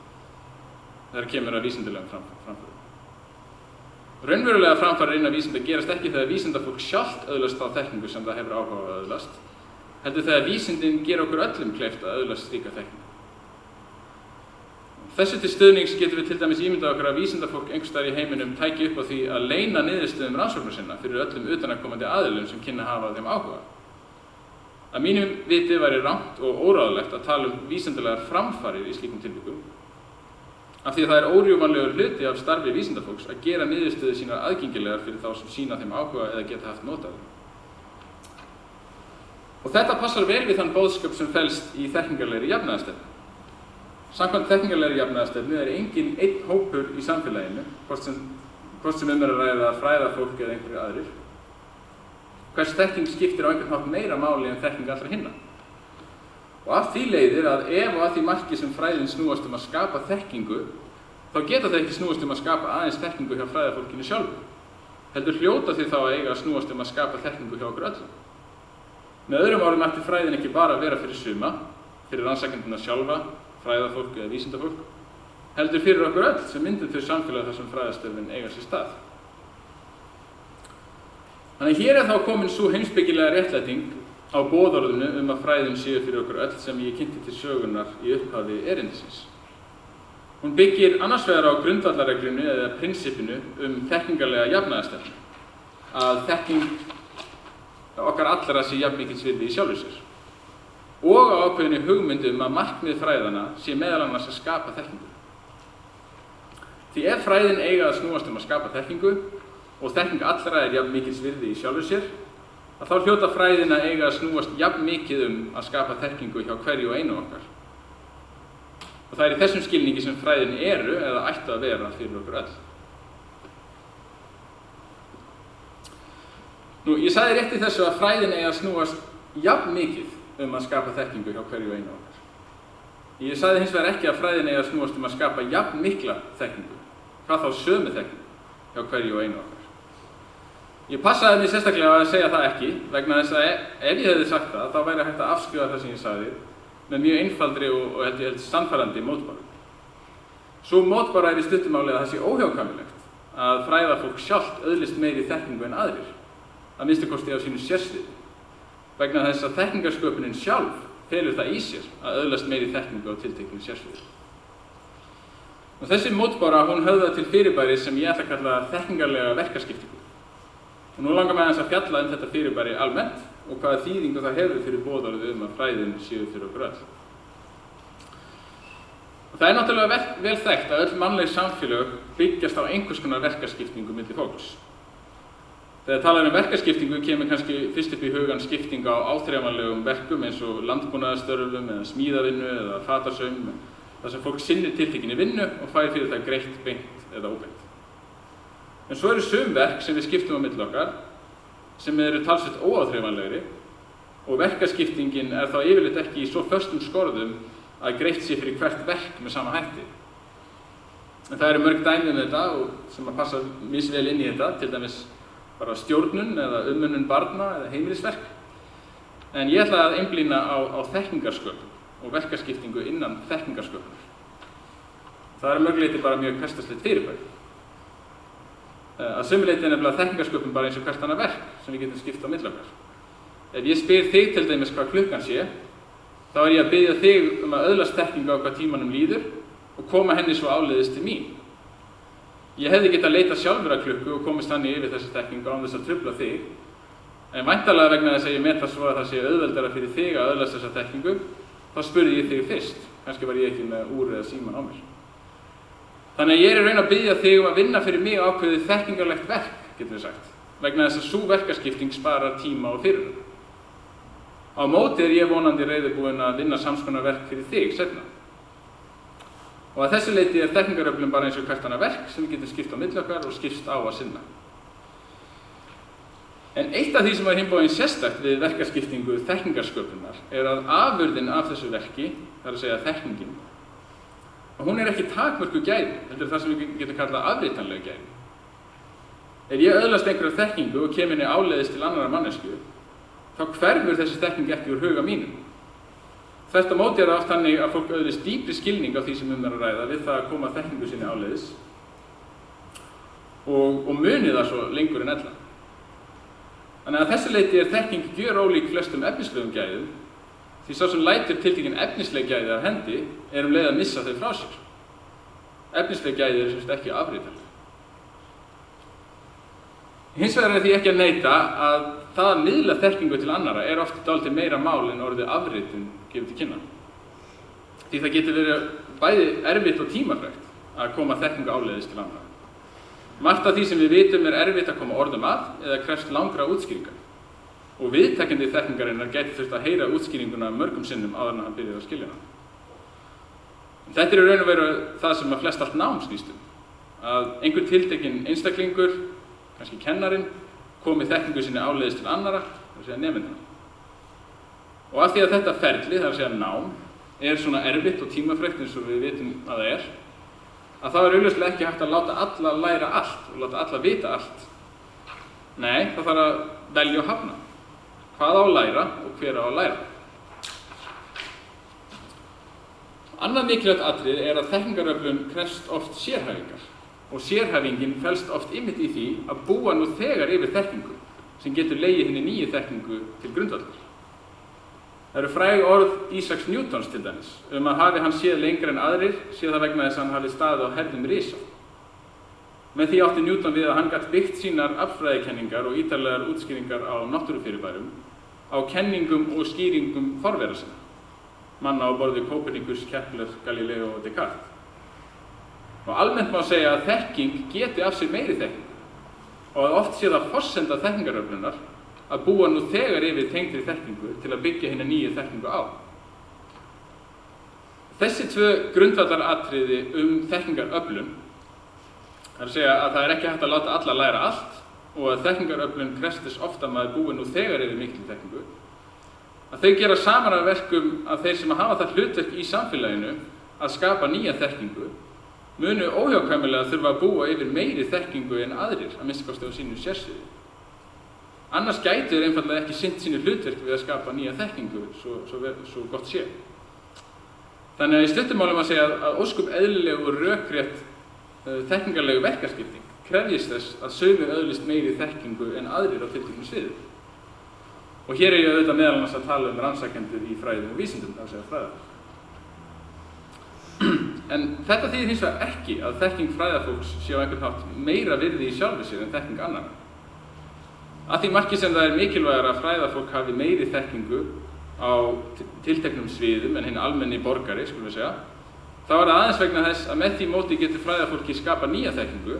þegar kemur að vísindalegum framförum. Raunverulega framfarir innan vísinda gerast ekki þegar vísindafólk sjálft öðlast þá þekkingu sem það hefur áhuga að öðlast, heldur þegar vísindin gera okkur öllum kleift að öðlast slíka þekkingu. Þessu til stuðnings getum við til dæmis ímyndað okkur að vísindafólk einhvers staðar í heiminum tæki upp á því að leyna niðurstöðum rannsóknar sinna fyrir öllum utanaðkomandi aðilum sem kynni hafa þeim áhuga. Að mínum viti væri rangt og óráðlegt að tala vísindalegar framfarir í slíkum tilvikum, af því að það er órjúfanlegur hluti af starfi vísindafólks að gera niðurstöður sínar aðgengilegar fyrir þá sem sýna þeim áhuga eða geta haft notað þeim. Og þetta passar vel við þann boðskap sem felst í þekkingarlegri jafnaðarstefnu. Samkvæmt þekkingarlegri jafnaðarstefnu er enginn einn hópur í samfélaginu, hvort hvort sem að ræða fræðafólk eða einhverjir aðrir. Hvers þekking skiptir á einhvern hátt meira máli en þekking allra hinna. Og af því leiðir að ef og að því marki sem fræðin snúast að skapa þekkingu, þá geta það ekki snúast að skapa aðeins þekkingu hjá fræðafólkinu sjálfu. Heldur hljóta því þá að eiga að snúast að skapa þekkingu hjá okkur öllum. Með öðrum orðum ætti fræðin ekki bara að vera fyrir suma, fyrir rannsakendurna sjálfa, fræðafólk eða vísindafólk, heldur fyrir okkur öll sem myndum þau samfélag þar sem fræðastörfin eiga sér stað. Þannig hér þá komin sú heimspekilega réttlæting á boðorðinu að fræðin séu fyrir okkur öll sem ég kynnti til sögunar í upphafi erindisins. Hún byggir annars vegar á grundvallarreglunni eða prinsipinu þekkingarlega jafnaðarstefnu, að þekking okkar allra sé jafnmikils virði í sjálfu sér, og á ákveðinni hugmynd að markmið fræðanna sé meðal annars að skapa þekkingu. Því ef fræðin eiga að snúast að skapa þekkingu og þekking allra jafnmikils virði í sjálfu sér, að þá hljóta fræðin að eiga að snúast jafnmikið að skapa þekkingu hjá hverju og einu okkar. Og það í þessum skilningi sem fræðin eru eða ættu að vera fyrir okkur öll. Ég sagði rétt í þessu að fræðin eiga að snúast jafnmikið að skapa þekkingu hjá hverju og einu okkar. Ég sagði hins vegar ekki að fræðin eiga að snúast að skapa jafnmikla þekkingu, hvað þá sömu þekkingu hjá hverju og einu okkar. Ég passaði mig sérstaklega að segja það ekki, vegna þess að ef ég hefði sagt það, þá væri hægt að afskrifa það sem ég sagði með mjög einfaldri og held ég sannfærandi mótbáru. Sú mótbára í stuttu máli að það sé óhjákvæmilegt að fræðafólk sjálft öðlist meiri þekkingu en aðrir, að minnsta kosti á sínu sérsviði, vegna þess að þekkingarsköpunin sjálf felur það í sér að öðlast meiri þekkingu á tilteknu sérsviði. Og þessi mótbára hún höfðar til fyrirbæri sem ég ætla að kalla þekkingarlega verkaskiptingu. Og nú langar mig aðeins að fjalla þetta fyrirbæri almennt og hvaða þýðingu það hefur fyrir boðorðið að fræðin séu fyrir okkur öll. Og það náttúrulega vel þekkt að öll mannleg samfélög byggjast á einhvers konar verkaskiptingu milli fólks. Þegar talað verkaskiptingu kemur kannski fyrst upp í hugan skipting á áþreifanlegum verkum eins og landbúnaðarstörfum eða smíðavinnu eða fatarsaum, þar sem fólk sinnir tiltekinni vinnu og fær fyrir það greitt, beint eða óbeint. En svo eru sum verk sem við skiptum á milli okkar sem eru talsvert óáþreifanlegri og verkaskiptingin þá yfirleitt ekki í svo föstum skorðum að greitt sé fyrir hvert verk með sama hætti. En það eru mörg dæmi þetta og sem að passa misvel inn í þetta, til dæmis bara stjórnun eða umönnun barna eða heimilisverk. En ég ætla að einblína á þekkingarsköpun og verkaskiptingu innan þekkingarsköpunar. Það eru mörg leyti bara mjög hversdagslegt fyrirbæri. Að sumu leyti nefnilega þekkingarsköpun bara eins og hvert annað verk sem við getum skipt á milli okkar. Ef ég spyr þig til dæmis hvað klukkan sé, þá ég að biðja þig að öðlast þekkingu á hvað tímanum líður og koma henni svo áleiðis til mín. Ég hefði getað leitað sjálfur að klukku og komist þannig yfir þessi þekkingu án þess að trufla þig, en væntanlega vegna þess að ég meta svo að það sé auðveldara fyrir þig að öðlast þessa þekkingu, þá spurði ég þig fyrst, kannski var ég ekki með úr eða síman á mér. Þannig að ég í raun að biðja þig að vinna fyrir mig ákveðið þekkingarlegt verk, getum við sagt, vegna þess að sú verkaskipting sparar tíma og fyrirhöfn. Á móti ég vonandi reiðubúinn að vinna samskonar verk fyrir þig seinna. Og að þessu leyti þekkingaröflun bara eins og hvert annað verk sem við getum skipt á milli okkar og skipst á að sinna. En eitt af því sem hinn bóginn sérstakt við verkaskiptingu þekkingarsköpunar að afurðin af þessu verki, það að segja þekkingin, og hún ekki takmörkuð gæði, heldur það sem við getum kallað afritanleg gæði. Ef ég öðlast einhverja þekkingu og kem henni áleiðis til annarrar manneskju, þá hverfur þessi þekking ekki úr huga mínum. Þvert á móti það oft þannig að fólk öðlist dýpri skilning á því sem að ræða við það að koma þekkingu sinni áleiðis og muni það svo lengur en ella. Þannig að þessu leyti þekking gjörólík flestum efnislegum gæðum, því sá sem lætur tiltekin efnisleg gæði af hendi leið að missa þau frá sér. Efnisleg gæði sem sagt ekki afritanleg. Hins vegar því ekki að neita að það að miðla þekkingu til annarra oft dálítið meira mál en orðið afritun gefur til kynna. Því það getur verið bæði erfitt og tímafrekt að koma þekkingu áleiðis til annarra. Margt af því sem við vitum erfitt að koma orðum að eða krefst langra útskýringar. Og viðtakandi þekkingarinnar gæti þurft að heyra útskýringuna mörgum sinnum áður en hann byrjaði að skilja hana. Þetta í raun og veru það sem að flest allt nám snýst um. að einhver tiltekinn einstaklingur, kannski kennarinn, komi þekkingu sinni áleiðis til annara, það er að segja nemendana. Og af því að þetta ferli, það er að segja nám, er svona erfitt og tímafrekt eins og við vitum að það er, að þá er augljóslega ekki hægt að láta alla læra allt og láta alla vita allt. Nei, það þarf að velja og hafna. Hvað á að læra og hver á að læra. Annað mikilvægt atriði er að þekkingaröflun krefst oft sérhæfingar og sérhæfingin felst oft einmitt í því að búa nú þegar yfir þekkingu sem getur legið hinni nýju þekkingu til grundvallar. Það eru fræg orð Isaacs Newtons til dæmis að hafi hann séð lengra en aðrir sé það vegna þess að hann hafi staðið á herðum risa. Með því átti Newton við að hann gat byggt sínar aflfræðikenningar og ítarlegar útskýringar á náttúrufyrirbærum á kenningum og skýringum forvera sinna, manna á borð við Copernicus, Kepler, Galileo og Descartes. Og almennt má segja að þekking geti af sér meiri þekkingu og að oft sé það forsenda þekkingaröflunar að búa nú þegar yfir tengdri þekkingu til að byggja hina nýju þekkingu á. Þessi tvö grundvallaratriði þekkingaröflun, það er að segja að það er ekki hægt að láta alla læra allt og að þekkingaröflun krefst þess ofta að maður búi nú þegar yfir mikilli þekkingu, að þau gera saman að verkum að þeir sem hafa það hlutverk í samfélaginu að skapa nýja þekkingu munu óhjákvæmilega þurfa að búa yfir meiri þekkingu en aðrir, að minnsta kosti á sínu sérsviði. Annars gætu þeir einfaldlega ekki sinnt sínu hlutverk við að skapa nýja þekkingu, svo gott sé. Þannig að í stuttu máli má segja að ósköp eðlileg og rökrétt þekkingarlegu verkaskipting krefjist þess að sumir öðlist meiri þekkingu en aðrir á tilteknu sviði. Og hér er ég auðvitað meðal annars að tala rannsakendur í fræðum og vísindum, það er að segja fræðafólk. En þetta þýðir hins vegar ekki að þekking fræðafólks sé á einhvern hátt meira virði í sjálfu sér en þekking annarra. Að því marki sem það er mikilvægara að fræðafólk hafi meiri þekkingu á tilteknum sviðum en hinn almenni borgari, skulum við segja, þá er það aðeins vegna þess að með því móti getur fræðafólki skapa nýja þekkingu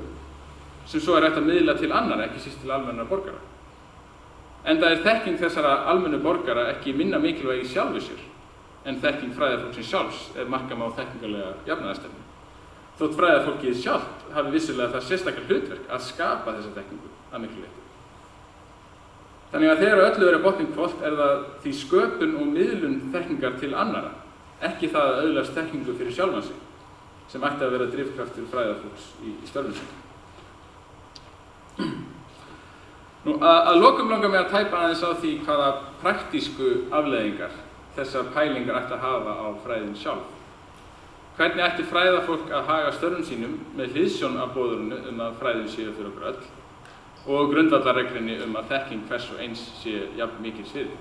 sem svo er hægt að miðla til annarra, ekki síst til almennra borgara. Enda er þekking þessara almennu borgara ekki minna mikilvæg í sjálfu sér en þekking fræðafólksins sjálfs ef marka má þekkingarlega jafnaðarstefnu. Þótt fræðafólkið sjálft hafi vissulega það sérstakar hlutverk að skapa þessa þekkingu að miklu leyti. Þannig að þegar öllu er að botninn hvolft er það því sköpun og miðlun þekkingar til annarra, ekki það að öðlast þekkingu fyrir sjálfan sig, sem ætti að vera drifkraftur fræðafólks í störfum sinni. Að lokum langar mig að tæpa aðeins á því hvaða praktísku afleiðingar þessar pælingar ætti að hafa á fræðin sjálf. Hvernig ætti fræðafólk að haga störfum sínum með hliðsjón af boðorðinu að fræðin séu fyrir okkur öll og grundvallarreglunni að þekking hvers og eins sé jafn mikils virði.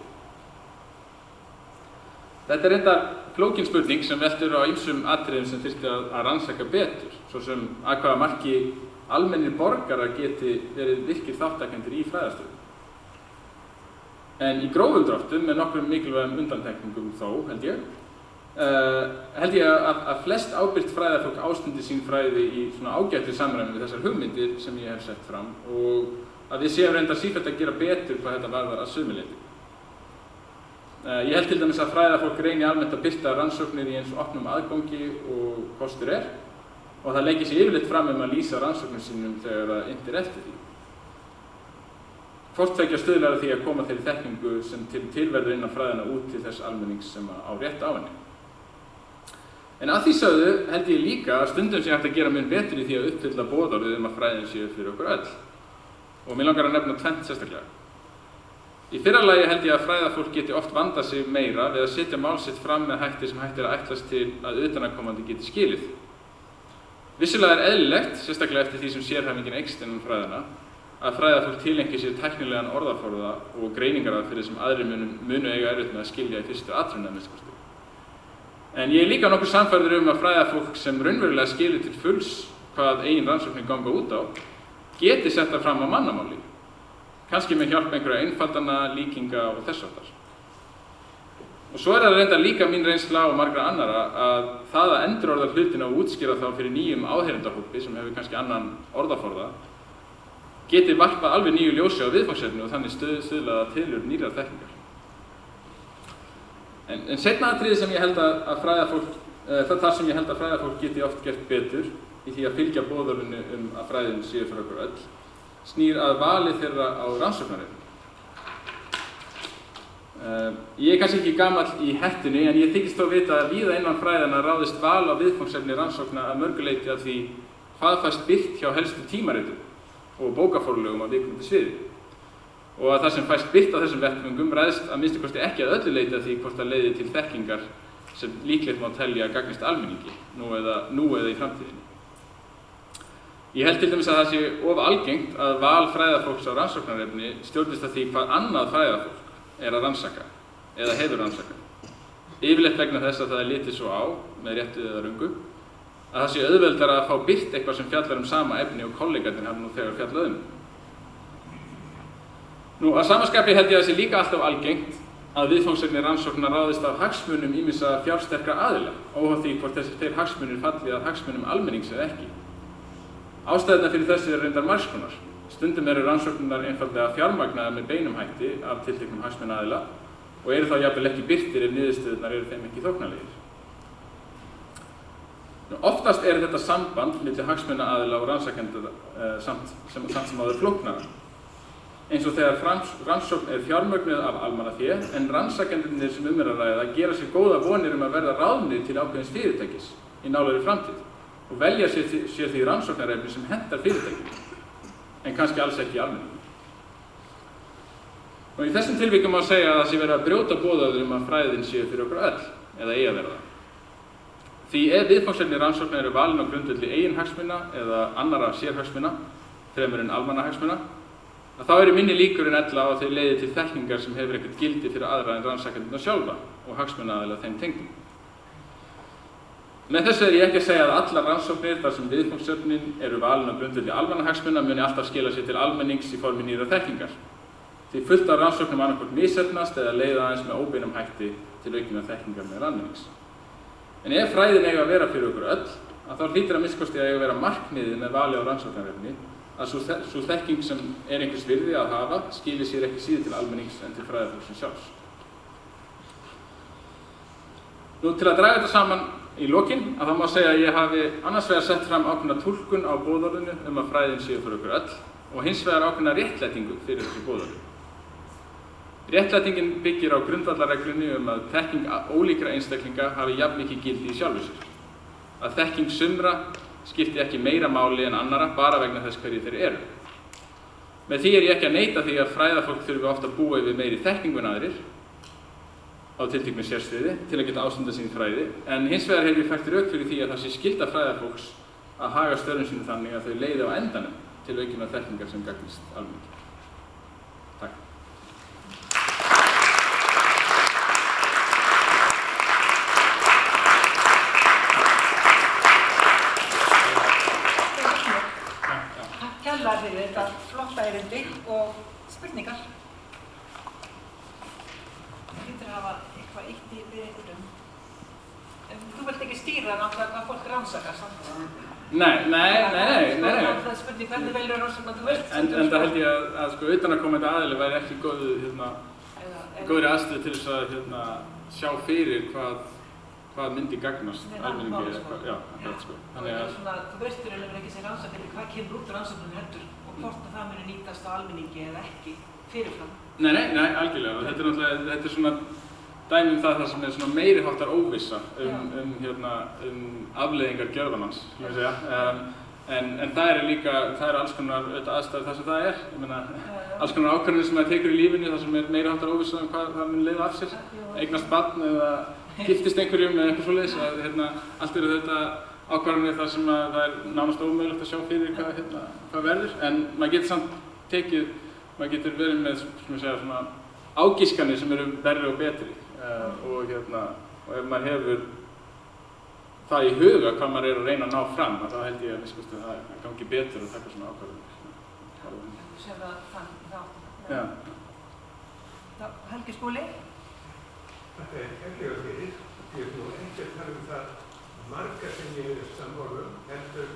Þetta er reyndar flókin spurning sem veltur á ýmsum atriðum sem þyrfti að rannsaka betur, svo sem að hvaða marki almennir borgarar geti verið virkir þáttakendur í fræðastörfum. En í grófum dráttum, með nokkrum mikilvægum undantekningum þó, held ég að flest ábyrgt fræðafólk ástundi sín fræði í svona ágættu samræmi við þessar hugmyndir sem ég hef sett fram og að við séum reyndar sífellt að gera betur hvað þetta varðar að sumu leyti. Ég held til dæmis að fræðafólk reyni almennt að birta rannsóknir í eins og opnum aðgangi og kostur er og það leggir sig yfirleitt fram að lýsa rannsóknum sínum þegar það inntir eftir því. Hvort tveggja stuðlar að því að koma þeirri þekkingu sem tilverður innan fræðina út til þess almennings sem á rétt á henni. En að því sögðu held ég líka að stundum sé hægt að gera mun betur í því að uppfylla boðorðið að fræðin séu fyrir okkur öll. Og mér langar að nefna tvennt sérstaklega. Í fyrra lagi held ég að fræðafólk geti oft vandað sig meira við að setja mál sitt fram með hætti sem hægt er að ætlast til að utanaðkomandi geti skilið. Vissulega er eðlilegt, sérstaklega eftir því sem sérhæfingin eykst innan fræðina, að fræðafólk tilengi sér tæknilegan orðaforða og greiningaraðferðir sem aðrir munu eiga erfitt með að skilja í fyrstu atrennu að minnsta kosti. En ég er líka nokkuð sannfærður að fræðafólk sem raunverulega skilur til fulls hvað eigin rannsóknir ganga út á, geti sett það fram á mannamáli, kannski með hjálp einhverja einfaldana, líkinga og þess háttar. Og svo er það reyndar líka mín reynsla og margra annara að það að endurorða hlutina og útskýra þá fyrir nýjum áheyrendahópi sem hefur kannski annan orðaforða, geti varpað alveg nýju ljósi á viðfangsefni og þannig stuðlaða tilurð nýrrar þekkingar. En seinna atriði sem ég held að fræðafólk, þar sem ég held að fræðafólk geti oft gert betur, í því að fylgja boðorðinu að fræðin séu fyrir okkur öll, snýr að vali þeirra á rannsóknarefni. Ég kannski ekki gamall í hettunni, en ég þykist þó vita að víða innan fræðanna ráðist val á viðfangsefni rannsókna að mörguleyti af því hvað fæst birt hjá helstu tímaritum og bókaforlögum á viðkomandi sviði. Og að það sem fæst birt á þessum vettvöngum ræðst að minnsta kosti ekki að öllu leyti af því hvort það leiði til þekkingar sem líklegt má telja að gagnist almenningi, nú eða í framtíðinni. Ég held til dæmis að það sé of algengt að val fræðafólks á rannsóknarefni stjórnist af því hvað annað fræðafólk er að rannsaka eða hefur rannsakað. Yfirleitt vegna þess að það er litið svo á, með réttu eða röngu, að það sé auðveldara að fá birt eitthvað sem fjallar sama efni og kollegarnir hafa nú þegar fjallað Að sama skapi held ég að það sé líka alltaf algengt að viðfangsefni rannsóknar ráðist af hagsmunum ýmissa fjársterkra aðila, óháð því hvort þeir hagsmunir falli að hagsmunum almennings eða ekki. Ástæðurnar fyrir þessu eru reyndar margs konar. Stundum eru rannsóknirnar einfaldlega fjármagnaðar með beinum hætti af tilteknum hagsmunaaðila og eru þá jafnvel ekki birtir ef niðurstöðurnar eru þeim ekki þóknanlegir. Oftast er þetta samband milli hagsmunaaðila og rannsakenda samt sem áður flóknara. Eins og þegar rannsókn er fjármögnuð af almannafé, en rannsakendurnir sem er að ræða gera sér góða vonir að verða ráðnir til ákveðins fyrirtækis í nálægri framtíð og velja sér því rannsóknarefni sem hentar fyrirtækinu, en kannski alls ekki almenningi. Í þessum tilvikum má segja að það sé verið að brjóta boðorð að fræðin séu fyrir okkur öll, eða eigi að vera það. Því ef viðfangsefni rannsóknar eru valin á grundvelli eigin hagsmuna eða annarra sérhagsmuna, fremur en almannahagsmuna, að þá eru minni líkur en ella á að þeir leiði til þekkingar sem hefur eitthvað gildi fyrir aðra en rannsakendurna sjálfa og hagsmunaaðila þeim tengdum. Með þessu er ég ekki að segja að allar rannsóknir þar sem viðfangsefnin eru valin á grundvelli almannahagsmuna muni alltaf skila sér til almennings í formi nýrra þekkingar. Því fullt af rannsóknum annarkvort misheppnast eða leiða aðeins með óbeinum hætti til aukinnar þekkingar með almennings. En ef fræðin eiga að vera fyrir okkur öll, að þá hlýtur að minnsta kosti að eiga að vera markmiðið með vali á rannsóknarefni að sú þekking sem er einhvers virði að hafa skili sér ekki síður til almennings en til fræðafólksins sjálfs. Til að draga þetta saman í lokin, að þá má segja að ég hafi annars vegar sett fram ákveðna túlkun á boðorðinu að fræðin séu fyrir okkur öll og hins vegar ákveðna réttlætingu fyrir þessu boðorði. Réttlætingin byggir á grundvallarreglunni að þekking ólíkra einstaklinga hafi jafn mikið gildi í sjálfu sér. Að þekking sumra skipti ekki meira máli en annara bara vegna þess hverju þeir eru. Með því er ég ekki að neita því að fræðafólk þurfi ofta að búa yfir meiri þekkingu en aðrir á tilteknu sérsviði til að geta ástundað sín fræði, en hins vegar hef ég fært rök fyrir því að það sé skylda fræðafólks að haga störfum sínum þannig að þau leiði á endanum til aukinnar þekkingar sem gagnist almenningi. Takk. Takk kærlega fyrir þetta flotta erindi og spurningar. Þú hafa eitthvað eitt við einhverjum. Þú vilt ekki stýra náttúrulega hvað fólk rannsakar samt? Nei. Það er spurning hvernig velur rannsóknar þú vilt. En það held ég að sko utanaðkomandi aðili væri ekki góðri aðstöðu til þess að sjá fyrir hvað myndi gagnast almenningi eða hvað. Já, akkurat sko. Þannig að þú veist ekki sem rannsakandi hvað kemur út rannsóknarnir heldur og hvort það muni nýtast á almenningi eða ekki fyrirfram. Nei, algjörlega. Þetta er svona dæmi það sem er svona meiri háttar óvissa afleiðingar gjörðamanns, en það er alls konar aðstæður þar sem það er. Ég meina, alls konar ákvarðanir sem maður tekur í lífinu þar sem er meiri háttar óvissa hvað það mun leiða af sér. Eignast barn eða giftist einhverjum eða eitthvað svoleiðis. Allt eru þetta ákvarðanir þar sem það er nánast ómögulegt að sjá fyrir hvað verður, en maður getur verið með svona ágiskanir sem eru verri og betri og ef maður hefur það í huga hvað maður er að reyna að ná fram, þá held ég að það gangi betur að taka svona ákvarðanir. Þú sér það þannig þá. Já. Helgi Skúli? Þetta er helgilega fyrir. Ég er nú ekki að tala það marga sem ég er sammála heldur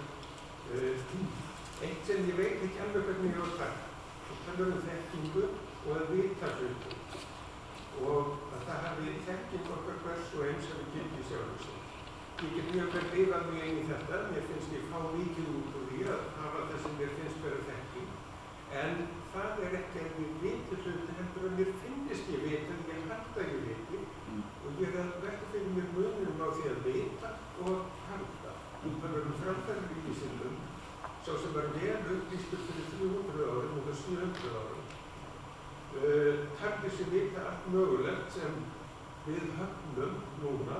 eitt sem ég veit ekki alveg hvernig ég á það. Það er þekkingu og að vita hluti og að það hafi þekking okkar hvers og eins að við gildi sjálfur sig. ég get mjög vel lifað mig inn í þetta, mér finnst ég fá mikið út úr því að hafa það sem mér finnst vera þekking, en það ekki að ég viti hluti heldur að mér finnist ég vita, ég halda ég viti og ég velta fyrir mér munum á því að vita og halda. Það verður framfæður í sinnum, sá sem var vel upplýstur fyrir 300 árum og 700 árum, taldi sér vita allt mögulegt sem við höfnum núna,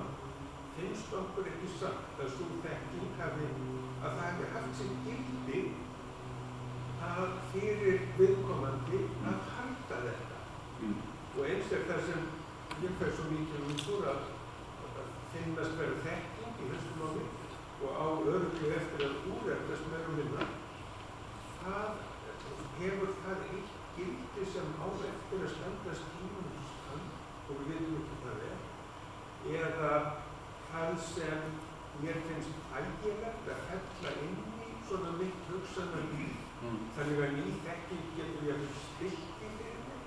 finnst okkur ekki satt að sú þekking að það hafi haft sér gildi að fyrir viðkomandi að halda þetta. Og eins það sem ég fær svo mikið út úr að finnast vera þekking í þessu máli og á örugglega eftir að úrefnast meira og minna, það hefur það eitt gildi sem á eftir að standast tímans stand og við vitum ekki hvað eða það sem mér finnst ægilegt að hella inn í svona mitt hugsanarlíf, þannig að ný þekking getur ég að styrki fyrir mig.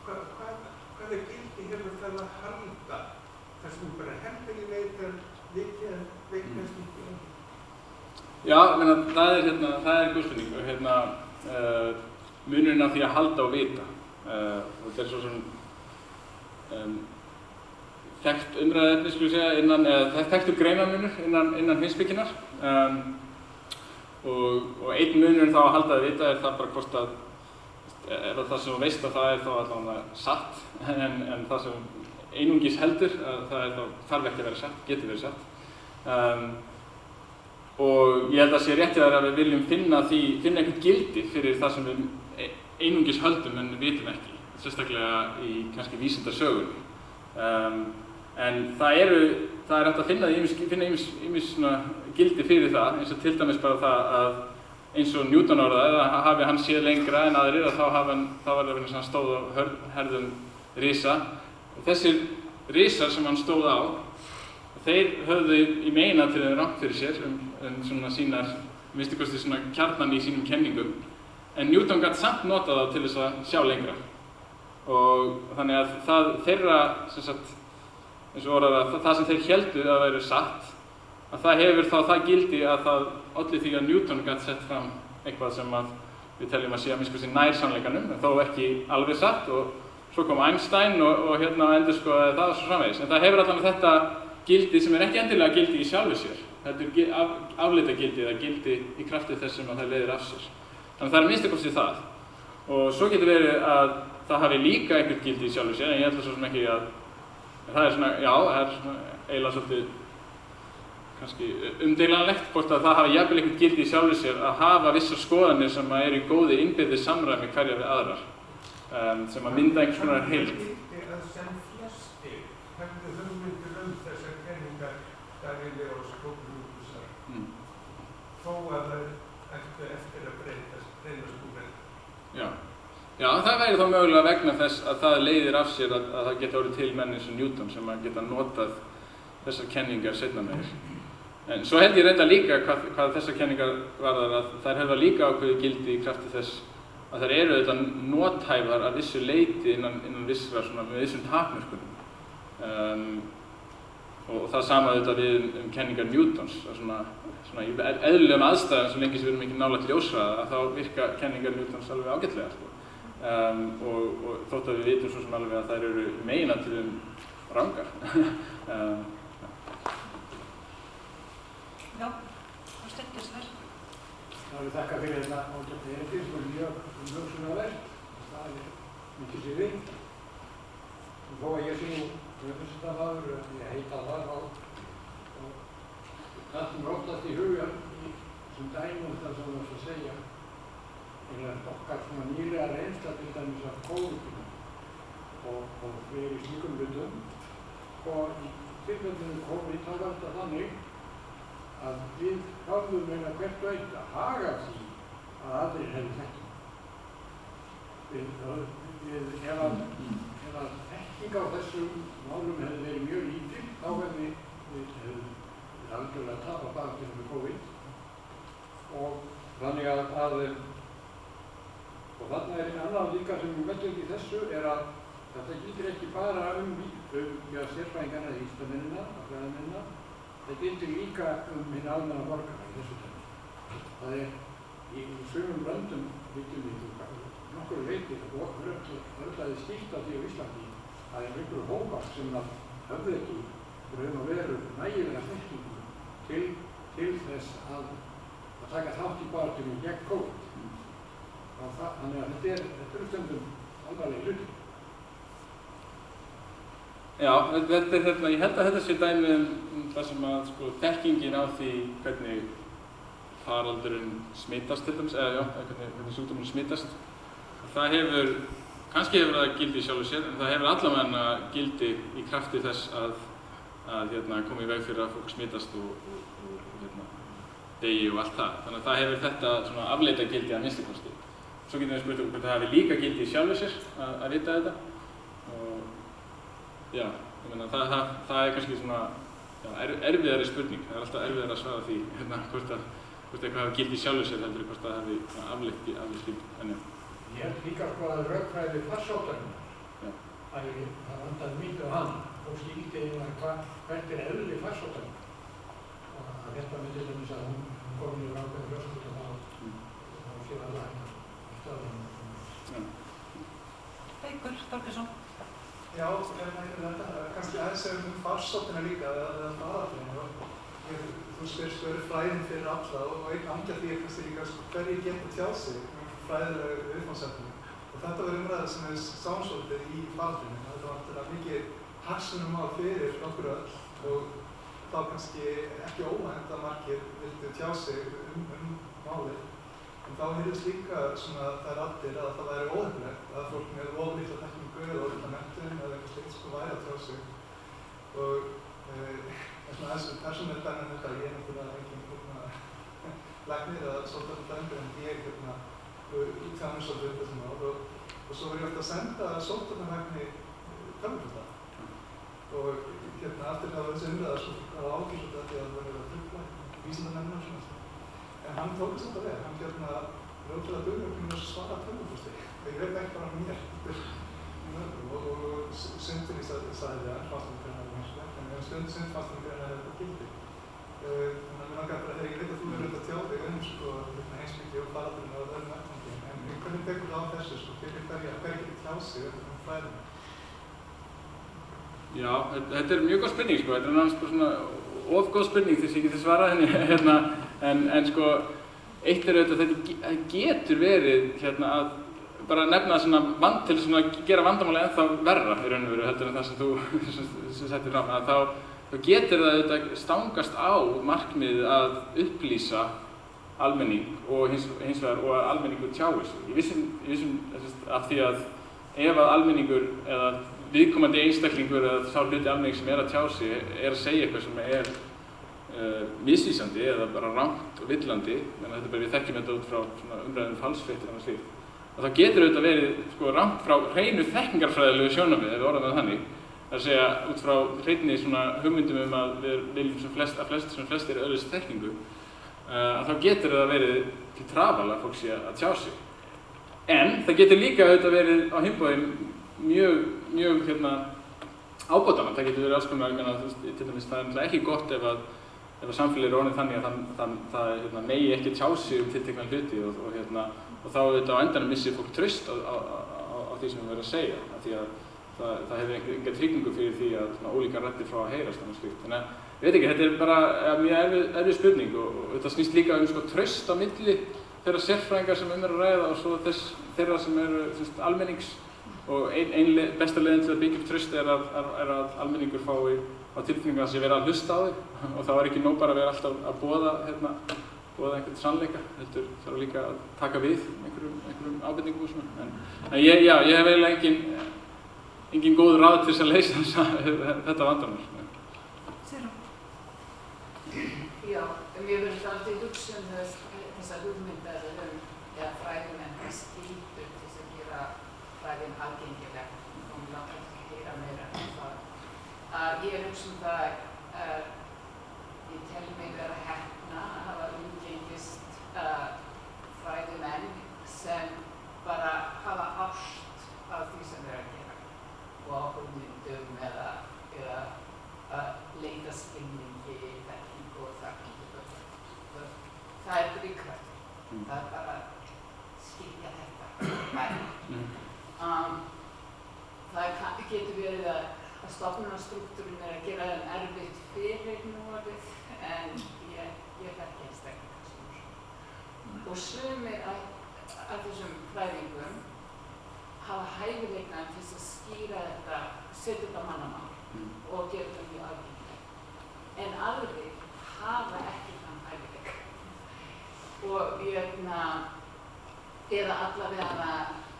Hvaða gildi hefur það að halda? Það sem bara heldur ég veit en veikast ekki. Já, það er góð spurning og munurinn á því að halda og vita. Og þetta svo sem þekkt umræðuefni, skulum við segja, þekktur greinamunur innan heimspekinnar. Og einn munur þá að halda að vita það bara hvort að ef það sem þú veist að það þá allavega satt, en það sem einungis heldur, það þarf ekki að vera satt, getur verið satt. Og ég held að sé rétt að við viljum finna einhvern gildi fyrir það sem við einungis höldum en vitum ekki, sérstaklega í kannski vísindasögunni. En það er hægt að finna ýmis gildi fyrir það, eins og til dæmis bara það að eins og Newton orðaði, að hafi hann séð lengra en aðrir, að þá var það vegna sem hann stóð á herðum risa. Og þessir risar sem hann stóð á, þeir höfðu í meginatriðum rangt fyrir sér svona sínar, minnstu kosti svona kjarnan í sínum kenningum, en Newton gat samt notað þá til þess að sjá lengra. Og þannig að það þeirra, sem sagt, eins og orðaði að það sem þeir héldu að væri satt, að það hefur þá það gildi að það olli því að Newton gat sett fram eitthvað sem að við teljum að sé að minnstu kosti nær sannleikanum, en þó ekki alveg satt, og svo kom Einstein og endurskoðaði það og svo framvegis. En það hefur allavega þetta gildi sem ekki endilega gildi í sjálfu sér. Þetta afleita gildi eða gildi í krafti þess sem að það leiðir af sér. Þannig að það minnstu kosti það. Og svo getur verið að það hafi líka einhvert gildi í sjálfu sér, en ég held svo sem ekki að það er svona, já, það er svona eiginlega svolítið kannski umdeilanlegt hvort að það hafi jafnvel einhvert gildi í sjálfu sér að hafa vissar skoðanir sem að eru í góðu innbyrðis samræmi hverja við aðrar, sem að mynda einhvers konar heild. Að sem flestir hefðu hugmyndir þessar kenningar Galíleós og Kóperníkusar, þó að það ættu eftir að breytast úr henni. Já, það væri þá mögulega vegna þess að það leiðir af sér að það geta orðið til menn eins og Newton sem að geta notað þessar kenningar seinna meir. En svo held ég reynda líka hvað þessar kenningar varðar að þær hefða líka ákveðið gildi í krafti þess að þær eru auðvitað nothæfar að vissu leyti innan vissra svona með vissum takmörkunum. Og það sama auðvitað við kenningar Newtons, svona í eðlilegum aðstæðum sem lengi sem við erum ekki nálægt ljóshraða, að þá virka kenningar Newtons alveg ágætlega, sko. Og þótt að við vitum svo sem alveg að þær eru meginatriðum rangar. Já, það stendur þar. Það vil þakka fyrir þetta ágæta erindi sem er mjög umhugsunarvert. Það er mikið sýði. Og þó að ég sé höfustafáður, ég heita það og það sem oftast í hugan sem dæmum það sem þú varst að segja er okkar svona nýlega reynsla til dæmis af COVID-19 og fleiri slíkum hlutum. Og í tilfellinu COVID þá var þetta þannig að við höfðum hvert og eitt að haga því að aðrir hefði þekking. Ef að þekking á þessum málum hefði verið mjög lítil, þá hefði við algjörlega tapað baráttunni með COVID. Og þannig að og þarna er annað líka sem við meðtökum í þessu er að þetta gildir ekki bara sérfræðingarna eða vísindamennina, fræðamennina, það gildir líka hinn almenna borgara í þessu dæmi. Það í sumum löndum vitum við nokkur leyti og örlaði skýrt af því á Íslandi að einhverju hópar sem að höfðu ekki raun og veru nægilega þekkingu til þess að taka þátt í baráttunni gegn COVID. Þannig að þetta eru stundum alvarlegir hlutir. Já, ég held að þetta sé dæmi það sem að þekkingin á því hvernig faraldurinn smitast til dæmis, eða hvernig sjúkdómurinn smitast. Það hefur, kannski hefur það gildi í sjálfu sér, en það hefur allavega gildi í krafti þess að koma í veg fyrir að fólk smitast og degi og allt það. Þannig að það hefur þetta svona afleita gildi að minnsta kosti. Svo getum við spurt hvort það hafi líka gildi í sjálfu sér að vita þetta. Og já, ég meina það er kannski svona erfiðari spurning. Það er alltaf erfiðari að svara því hvort eitthvað hafi gildi í sjálfu sér heldur hvort það hafi afleitt gildi. Ég held líka að rökfræði farsóttarinnar. Það vantaði mikið á hana. Fólk skildi hvert eðli farsóttarinnar. Og að þetta með til dæmis að hún kom í ákveðin fjölskyldu þá sé það hægt að stöðva. Haukur Þorgeirsson. Já, kannski aðeins farsóttina líka, eða faraldurinn. Þú spyrir fræðin fyrir alla og einn angja því kannski líka hverjir geta tjáð sig fræðilegu viðfangsefni. Og þetta var umræða sem við sáum svolítið í faraldurinn. Þetta var náttúrulega mikið hagsmunamál fyrir okkur öll og þá kannski ekki óvænt að margir vildu tjá sig málið. En þá heyrðist líka svona þær raddir að það væri óheppilegt að fólk með of litla þekkingu eða of litla menntun eða eitthvað slíkt væri að tjá sig. Og þessu persónulega dæmi þetta, ég er náttúrulega engin læknir eða sóttvarnadæmur en ég tjáði svolítið þessum mál og svo var ég alltaf að senda sóttvarnalækni tölvupósta. Og eftir það var þessi umræða það var ágjur svolítið að því að það var að trufla vísindamennina og svona. En hann tók þess að hann ljótilega duglegur að svara tölvupósti. Ég veit ekki bara mér og sundin sagði það, fannst mér fyrir hann en sund fannst mér fyrir hann að þetta gildi. Þannig að mér langar bara þegar ég veit að þú verður að tjá þig heimsbyggi og faraldurinn og öðrum vettvangi. En hvernig tekur það á þessu, fyrir hverja getur tjá sig fræðina? Já, þetta er mjög góð spurning þetta er náttúrulega svona of góð spurning þess að ég geti svarað henni en eitt er auðvitað þetta getur verið að bara nefna svona til að gera vandamáli ennþá verra í raun og veru heldur en það sem þú settir fram að þá getur það auðvitað stangast á markmiðið að upplýsa almenning og hins vegar og að almenningur tjái sig. Ég vissum af því að ef að almenningur eða viðkomandi einstaklingur eða sá hluti almenning sem að tjá sig að segja eitthvað sem misvísandi eða bara rangt og villandi, þetta er bara við þekkjum þetta út frá umræðum falsfréttir og slíkt. Og það getur auðvitað verið rangt frá hreinu þekkingarfræðilegu sjónarmið, ef við orðum það þannig. Það er að segja út frá hreinni hugmyndum að við viljum sem flestir öðlist þekkingu, að þá getur það verið til trafal að fólk sé að tjá sig. En það getur líka auðvitað verið á hinn bóginn mjög ábótavant. Það getur verið alls konar, til dæmis það er ekki gott ef að samfélagið er orðið þannig að það megi ekki tjá sig tiltekna hluti og þá auðvitað á endanum missir fólk traust á því sem við verðum að segja. Af því að það hefur enga tryggingu fyrir því að ólíkar raddir fá að heyrast og slíkt. Þannig að ég veit ekki, þetta er bara mjög erfið spurning og þetta snýst líka traust á milli þeirra sérfræðingar sem að ræða og svo þeirra sem eru almennings. Og ein besta leiðin til að byggja upp traust er að almenningur fái á tilfinningu að sé verið að hlusta á þig og þá er ekki nóg bara að vera alltaf að boða einhvern sannleika, heldur þarf líka að taka við einhverjum ábendingum og svona. En ég hef eiginlega engin góð ráð til þess að leysa þetta vandamál. Sigrún. Já, mér finnst alltaf hugsa þessa hugmyndar fræðimenn skyldur til þess að gera fræðin aðgengileg og mér langar til að heyra meira það. Ég hugsa það ég tel mig vera heppna að hafa umgengist fræðimenn sem bara hafa ást af því sem þeir að gera og hugmyndum eða leita skilningi Það er bara að skilja þetta. Það getur verið að stofnanastrúktúrin að gera þeim erfitt fyrir núorðið, en ég þekki einstaklega svona. Og sumir af þessum fræðingum hafa hæfileika til að skýra þetta, setja þetta mannamál og gera þetta mjög aðgengileg. En aðrir hafa ekki þann hæfileika. Og eða allavega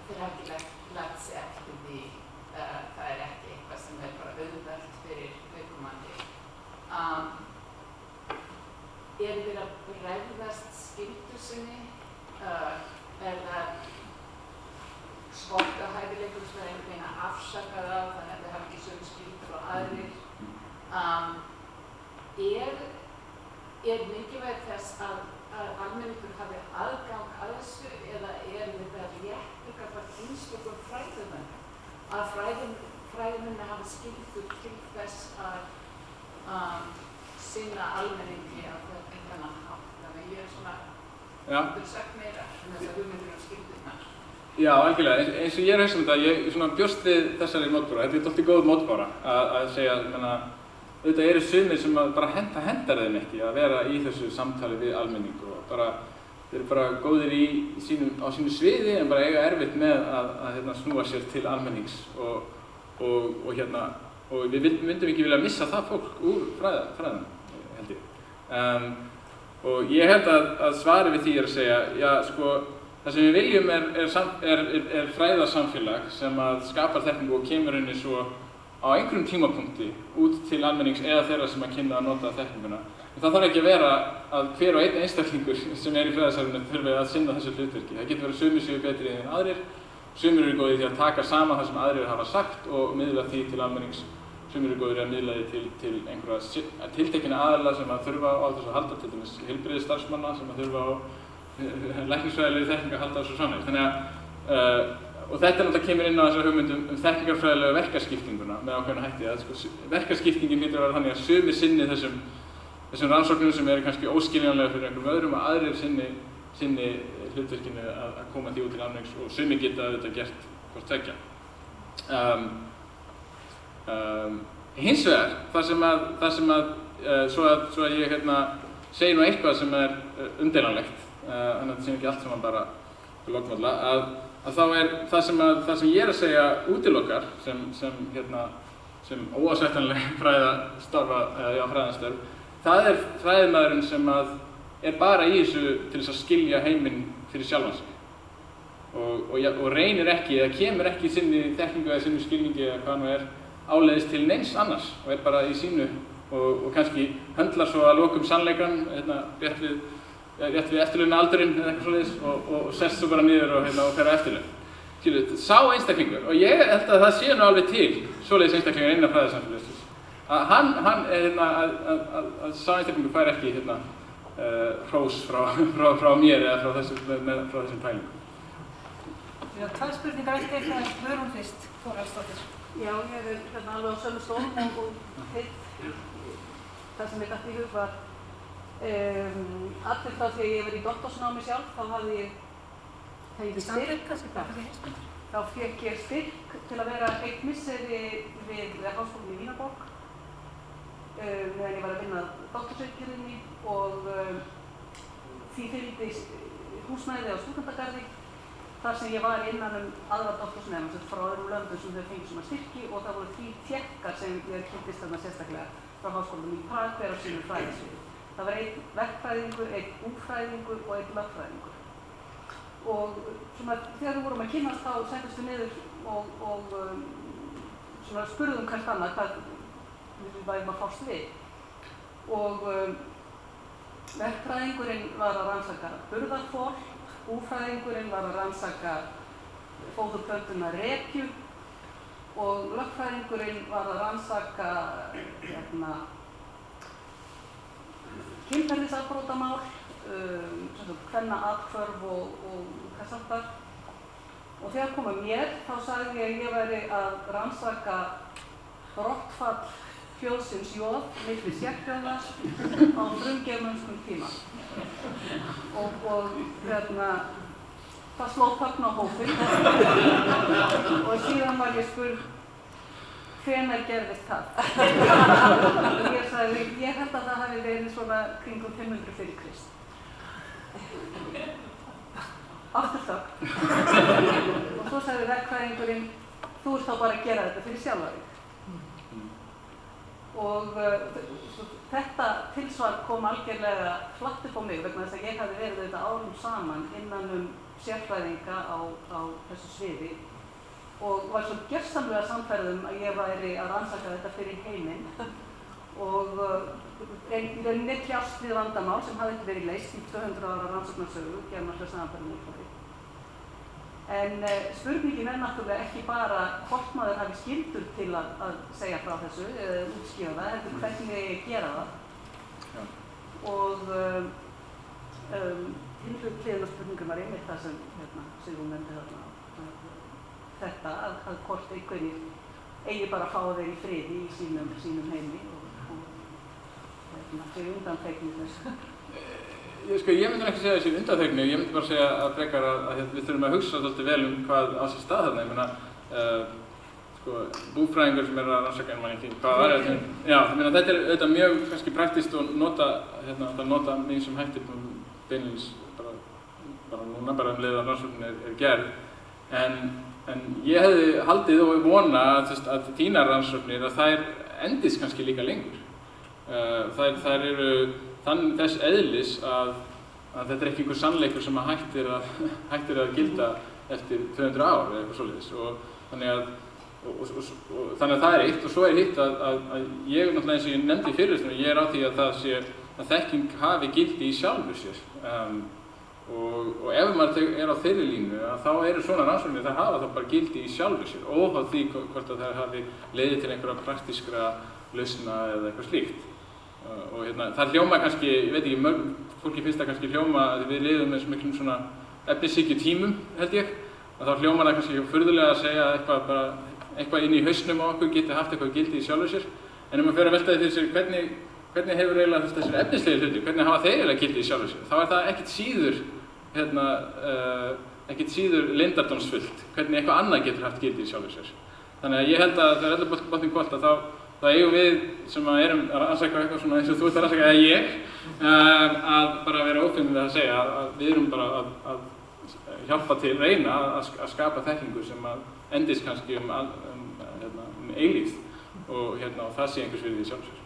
þeir hafa ekki lagt sig eftir því. Það er ekki eitthvað sem er bara auðvelt fyrir viðkomandi. Þeir að bregðast skyldu sinni? Það skorta hæfileikum sem einhvern veginn að afsaka það, þannig að þeir hafa ekki sömu skyldur og aðrir? Mikilvægt þess að almenningur hafi aðgang að þessu, eða þetta réttur gagnvart einstökum fræðimönnum? Að fræðimennir hafa skyldur til þess að sinna almenningi á þennan hátt. Þannig ég svona sagt meira þessar hugmyndir skyldurnar. Já, algjörlega. Eins og ég hugsa þetta, ég bjóst við þessari mótbára. Þetta dálítið góð mótbára að segja, auðvitað eru sumir sem bara hendar þeim ekki að vera í þessu samtali við almenning og þeir eru bara góðir á sínu sviði en bara eiga erfitt með að snúa sér til almennings og við myndum ekki vilja missa það fólk úr fræðum, held ég. Og ég held að svarið við því að segja, já, sko, það sem við viljum er fræðasamfélag sem skapar þekkingu og kemur henni svo á einhverjum tímapunkti út til almennings eða þeirra sem kynna að nota þekkinguna. En það þarf ekki að vera að hver og einn einstaklingur sem í fræðastarfinu þurfi að sinna þessu hlutverki. Það getur verið sumir séu betri en aðrir, sumir eru góðir því að taka saman það sem aðrir hafa sagt og miðla því til almennings, sumir eru góðir að miðla því til einhverja tiltekinna aðila sem þurfa á þessu að halda, til dæmis heilbrigðisstarfsmanna sem þurfa á læknisfræðilegu þekkingu að halda þessu svona. Þannig og þetta náttúrulega kemur inn á þessar hugmyndum þekkingarfræðilegu verkaskiptinguna með ákveðna hætti. Verkaskiptingin hlýtur að vera þannig að sumir sinni þessum rannsóknum sem eru kannski óskiljanlega fyrir einhverjum öðrum og aðrir sinni hlutverkinu að koma því út til almennings og sumir geta auðvitað gert hvort tveggja. Hins vegar, svo að ég segi nú eitthvað sem er umdeilanlegt, þannig að þetta sé ekki allt sem bara lokmála, að þá er það sem ég er að segja útilokar sem óásættanleg fræðastörf, það er fræðimaðurinn sem er bara í þessu til þess að skilja heiminn fyrir sjálfan sig og reynir ekki eða kemur ekki í sinni þekkingu eða sinni skilningi eða hvað nú er áleiðis til neins annars og er bara í sínu og kannski höndlar svo að lokum sannleikann rétt við eftirlaunaldurinn eða eitthvað svoleiðis og sest svo bara niður og fer á eftirlaun. Sá einstaklingur, og ég held að það sé nú alveg til svoleiðis einstaklingur innan fræðasamfélagsins, að sá einstaklingur fær ekki hrós frá mér eða frá þessum pælingum. Við erum tvær spurningar eftir, það er Guðrún fyrst, Þórhallsdóttir. Já, ég er alveg á sömu stólum og það sem ég datt í hug var allir frá því að ég verið í doktorsnámi sjálf, þá hafði ég fengið styrk. Þá fékk ég styrk til að vera eitt misseri við Háskólann í Vínarborg meðan ég var að vinna doktorsritgerðinni og því fylgdi húsnæði á stúdendagarði þar sem ég var innan aðra doktorsnema frá öðrum löndum sem þau fengið svona styrki og það voru 3 tékkar sem ég kynntist þarna sérstaklega frá Háskólanum í Prag hver á sínu fræðasviði. Það var 1 verkfræðingur, 1 búfræðingur og 1 lögfræðingur. Og svona, þegar við vorum að kynnast þá settumst við niður og svona spurðum hvert annað hvað við værum að fást við. Og verkfræðingurinn var að rannsaka burðarþol, búfræðingurinn var að rannsaka fóðurplöntuna repju og lögfræðingurinn var að rannsaka kynferðisafbrotamál, kvennaathvörf og þess háttar. Og þegar kom að mér þá sagði ég að ég væri að rannsaka brottfall hljóðsins jóð milli sérhljóða á frumgermönskum tíma. Og það sló þögn á hópinn og síðan var ég spurð hvenær gerðist það? Og ég sagði, ég held að það hafi verið svona kringum 500 fyrir Krist. Aftur þögn. Og svo sagði verkfræðingurinn, þú ert þá bara að gera þetta fyrir sjálfa þig. Og þetta tilsvar kom algjörlega flatt upp á mig vegna þess að ég hafði verið þetta árum saman innan sérfræðinga á þessu sviði og var svo gersamlega sannfærð að ég væri að rannsaka þetta fyrir heiminn og í rauninni kljást við vandamál sem hafði ekki verið leyst í 200 ára rannsóknarsögu germannslega samanferðinni. En spurningin náttúrulega ekki bara hvort maður hafi skyldur til að segja frá þessu eða útskýra það, heldur hvernig ég gera það. Já. Og hinn hliðin á spurningum var einmitt það sem Sigrún nefndi þarna. Þetta að hvort einhverjir eigi bara að fá þeir í friði í sínum heimi og þau undanteknir þessu. Ég myndi ekki segja þessi undanþegni, ég myndi bara segja að frekar að við þurfum að hugsa svolítið vel hvað á sér stað þarna. Ég meina, búfræðingur sem að rannsaka hvað var þetta? Já, þetta er auðvitað mjög kannski praktískt og nota mjög sem hættir beinlínis bara núna, bara leið að rannsóknin er gerð. En ég hefði haldið og vona að þínar rannsóknir að þær endist kannski líka lengur. Þær eru þess eðlis að þetta er ekki einhver sannleikur sem að hættir að gilda eftir 200 ár eða eitthvað svoleiðis. Þannig að það er eitt og svo er hitt að ég náttúrulega eins og ég nefndi í fyrirlestunum, ég er á því að það sé að þekking hafi gildi í sjálfu sér. Og ef maður er á þeirri línu þá eru svona rannsóknir það hafa þá bara gildi í sjálfu sér óháð því hvort að það hafi leiðið til einhverja praktískra lausna eða eitthvað slíkt. Og það hljóma kannski, ég veit ekki, fólki finnst það kannski hljóma að við lifum með miklum svona efnishyggju tímum, held ég, að þá hljóma það kannski furðulega að segja að eitthvað inn í hausnum á okkur geti haft eitthvað gildi í sjálfu sér. En ef maður fer að velta því fyrir sér hvernig hefur eiginlega þessir efnislegu hluti, hvernig hafa þeir eiginlega gildi í sjálfu sér, þá er það ekkert síður leyndardómsfullt hvernig eitthvað annað getur haft gildi í sjálfu sér. Þannig að ég held að það er öllu botninn gott að þá eigum við sem erum að rannsaka eitthvað svona eins og þú ert að rannsaka eða ég að bara vera ófinn við að segja að við erum bara að hjálpa til reyna að skapa þekkingu sem að endist kannski eilífð og það sé einhvers virði í sjálfu sér.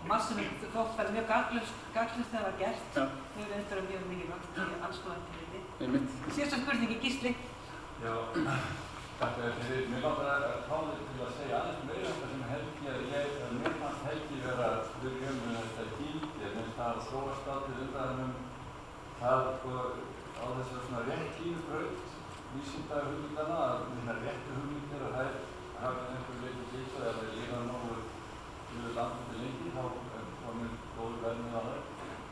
Margt sem þótt verið mjög gagnlegt þegar það var gert, hefur verið mjög mikilvægt í aðstoðandi hluti. Síðasta spurningi, Gísli. Já, takk fyrir. Mér langar að fá þig til að segja aðeins meira um það sem Helgi mér fannst Helgi vera að spyrja þetta gildi, minnst það að þróast til umræðum það á þessari svona rétt línubraut vísindahugmyndana, að réttu hugmyndir að þær hafa einhverju leyti gildi eða þeir lifa nógu landið lengi, þá mjög góður verðmið á það.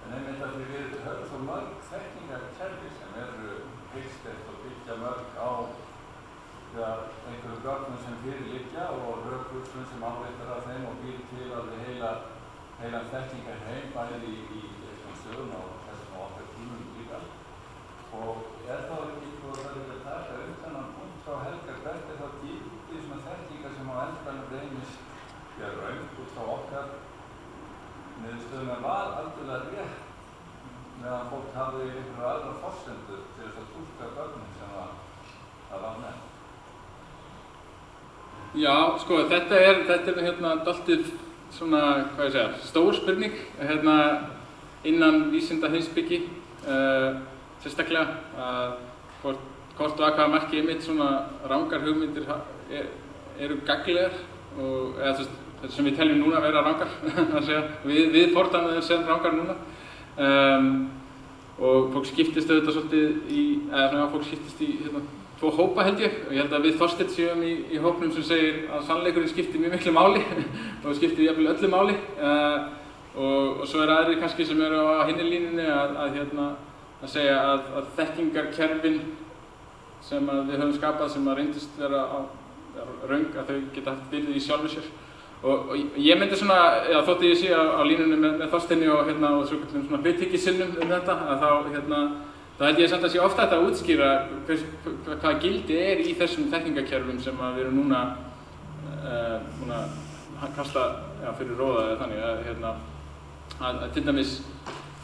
En einmitt að við höfum svo mörg þekkingarkerfi sem eru heilsteypt og byggja mörg á einhverju gögnum sem fyrir liggja og rökhugsun sem áreitar af þeim og býr til alveg heilan þekkingarheim bæði í sögum og þessum okkar tímum líka. Og er þá ekki og það er að taka þennan punkt frá Helga, hvert er þá gildi svona þekkingar sem á endanum reynist raun út frá okkar niðurstöðum var algjörlega rétt meðan fólk hafði einhverja aðra forsendur til þess að túlka gögnin sem það var nefnt. Já, þetta er dálítið svona, hvað ég segja, stór spurning innan vísindaheimspeki sérstaklega hvort og að hvaða marki einmitt svona rangar hugmyndir eru gagnlegar og þetta sem við teljum núna að vera rangar við fordæmum þeim sem rangar núna og fólk skiptist auðvitað svolítið fólk skiptist í tvo hópa held ég og ég held að við Þorsteinn séum í hópnum sem segir að sannleikurinn skiptir mjög miklu máli og skiptir jafnvel öllu máli og svo er aðrir kannski sem eru á hinni línunni að segja að þekkingarkerfin sem við höfum skapað sem að reyndist vera röng að þau geta haft virði í sjálfu sér Og ég myndi svona, já, þótt ég sé á línunni með Þorsteini og og svokallum svona hluthyggjusinnum þá þá held ég samt að sé ofta þetta að útskýra hvað gildi í þessum þekkingakerfum sem við erum núna að kasta fyrir róða eða þannig að til dæmis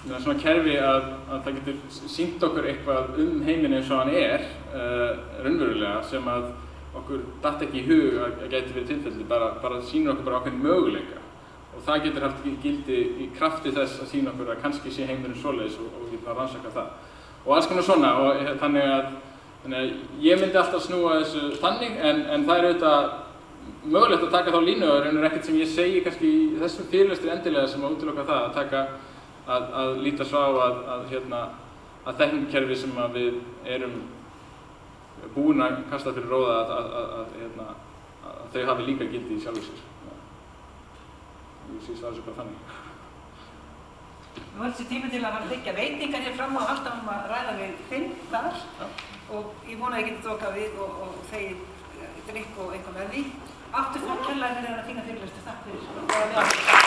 svona kerfi að það getur sýnt okkur eitthvað heiminn eins og hann raunverulega sem að okkur datt ekki í hug að gæti verið tilfelli, bara sýnir okkur bara ákveðin möguleika og það getur haft gildi í krafti þess að sýna okkur að kannski sé heimurinn svoleiðis og við getum að rannsaka það og alls konar svona og þannig að ég myndi alltaf snúa þessu þannig en það auðvitað mögulegt að taka þá línu og raunir ekkert sem ég segi kannski í þessum fyrirlestri endilega sem að útiloka það að líta svo á að þekkingakerfi sem að við erum búin að kasta fyrir róða að þau hafi líka gildi í sjálfu sér. Ég sé svara svo bara þannig. Nú er þessi tími til að fara að þiggja veitingar hér fram og alltaf að ræða við Finn þar og ég vona að ég geti þokað við og þegið drykk og eitthvað með því. Aftur fólk kærlega fyrir að fína fyrirlestur. Takk fyrir.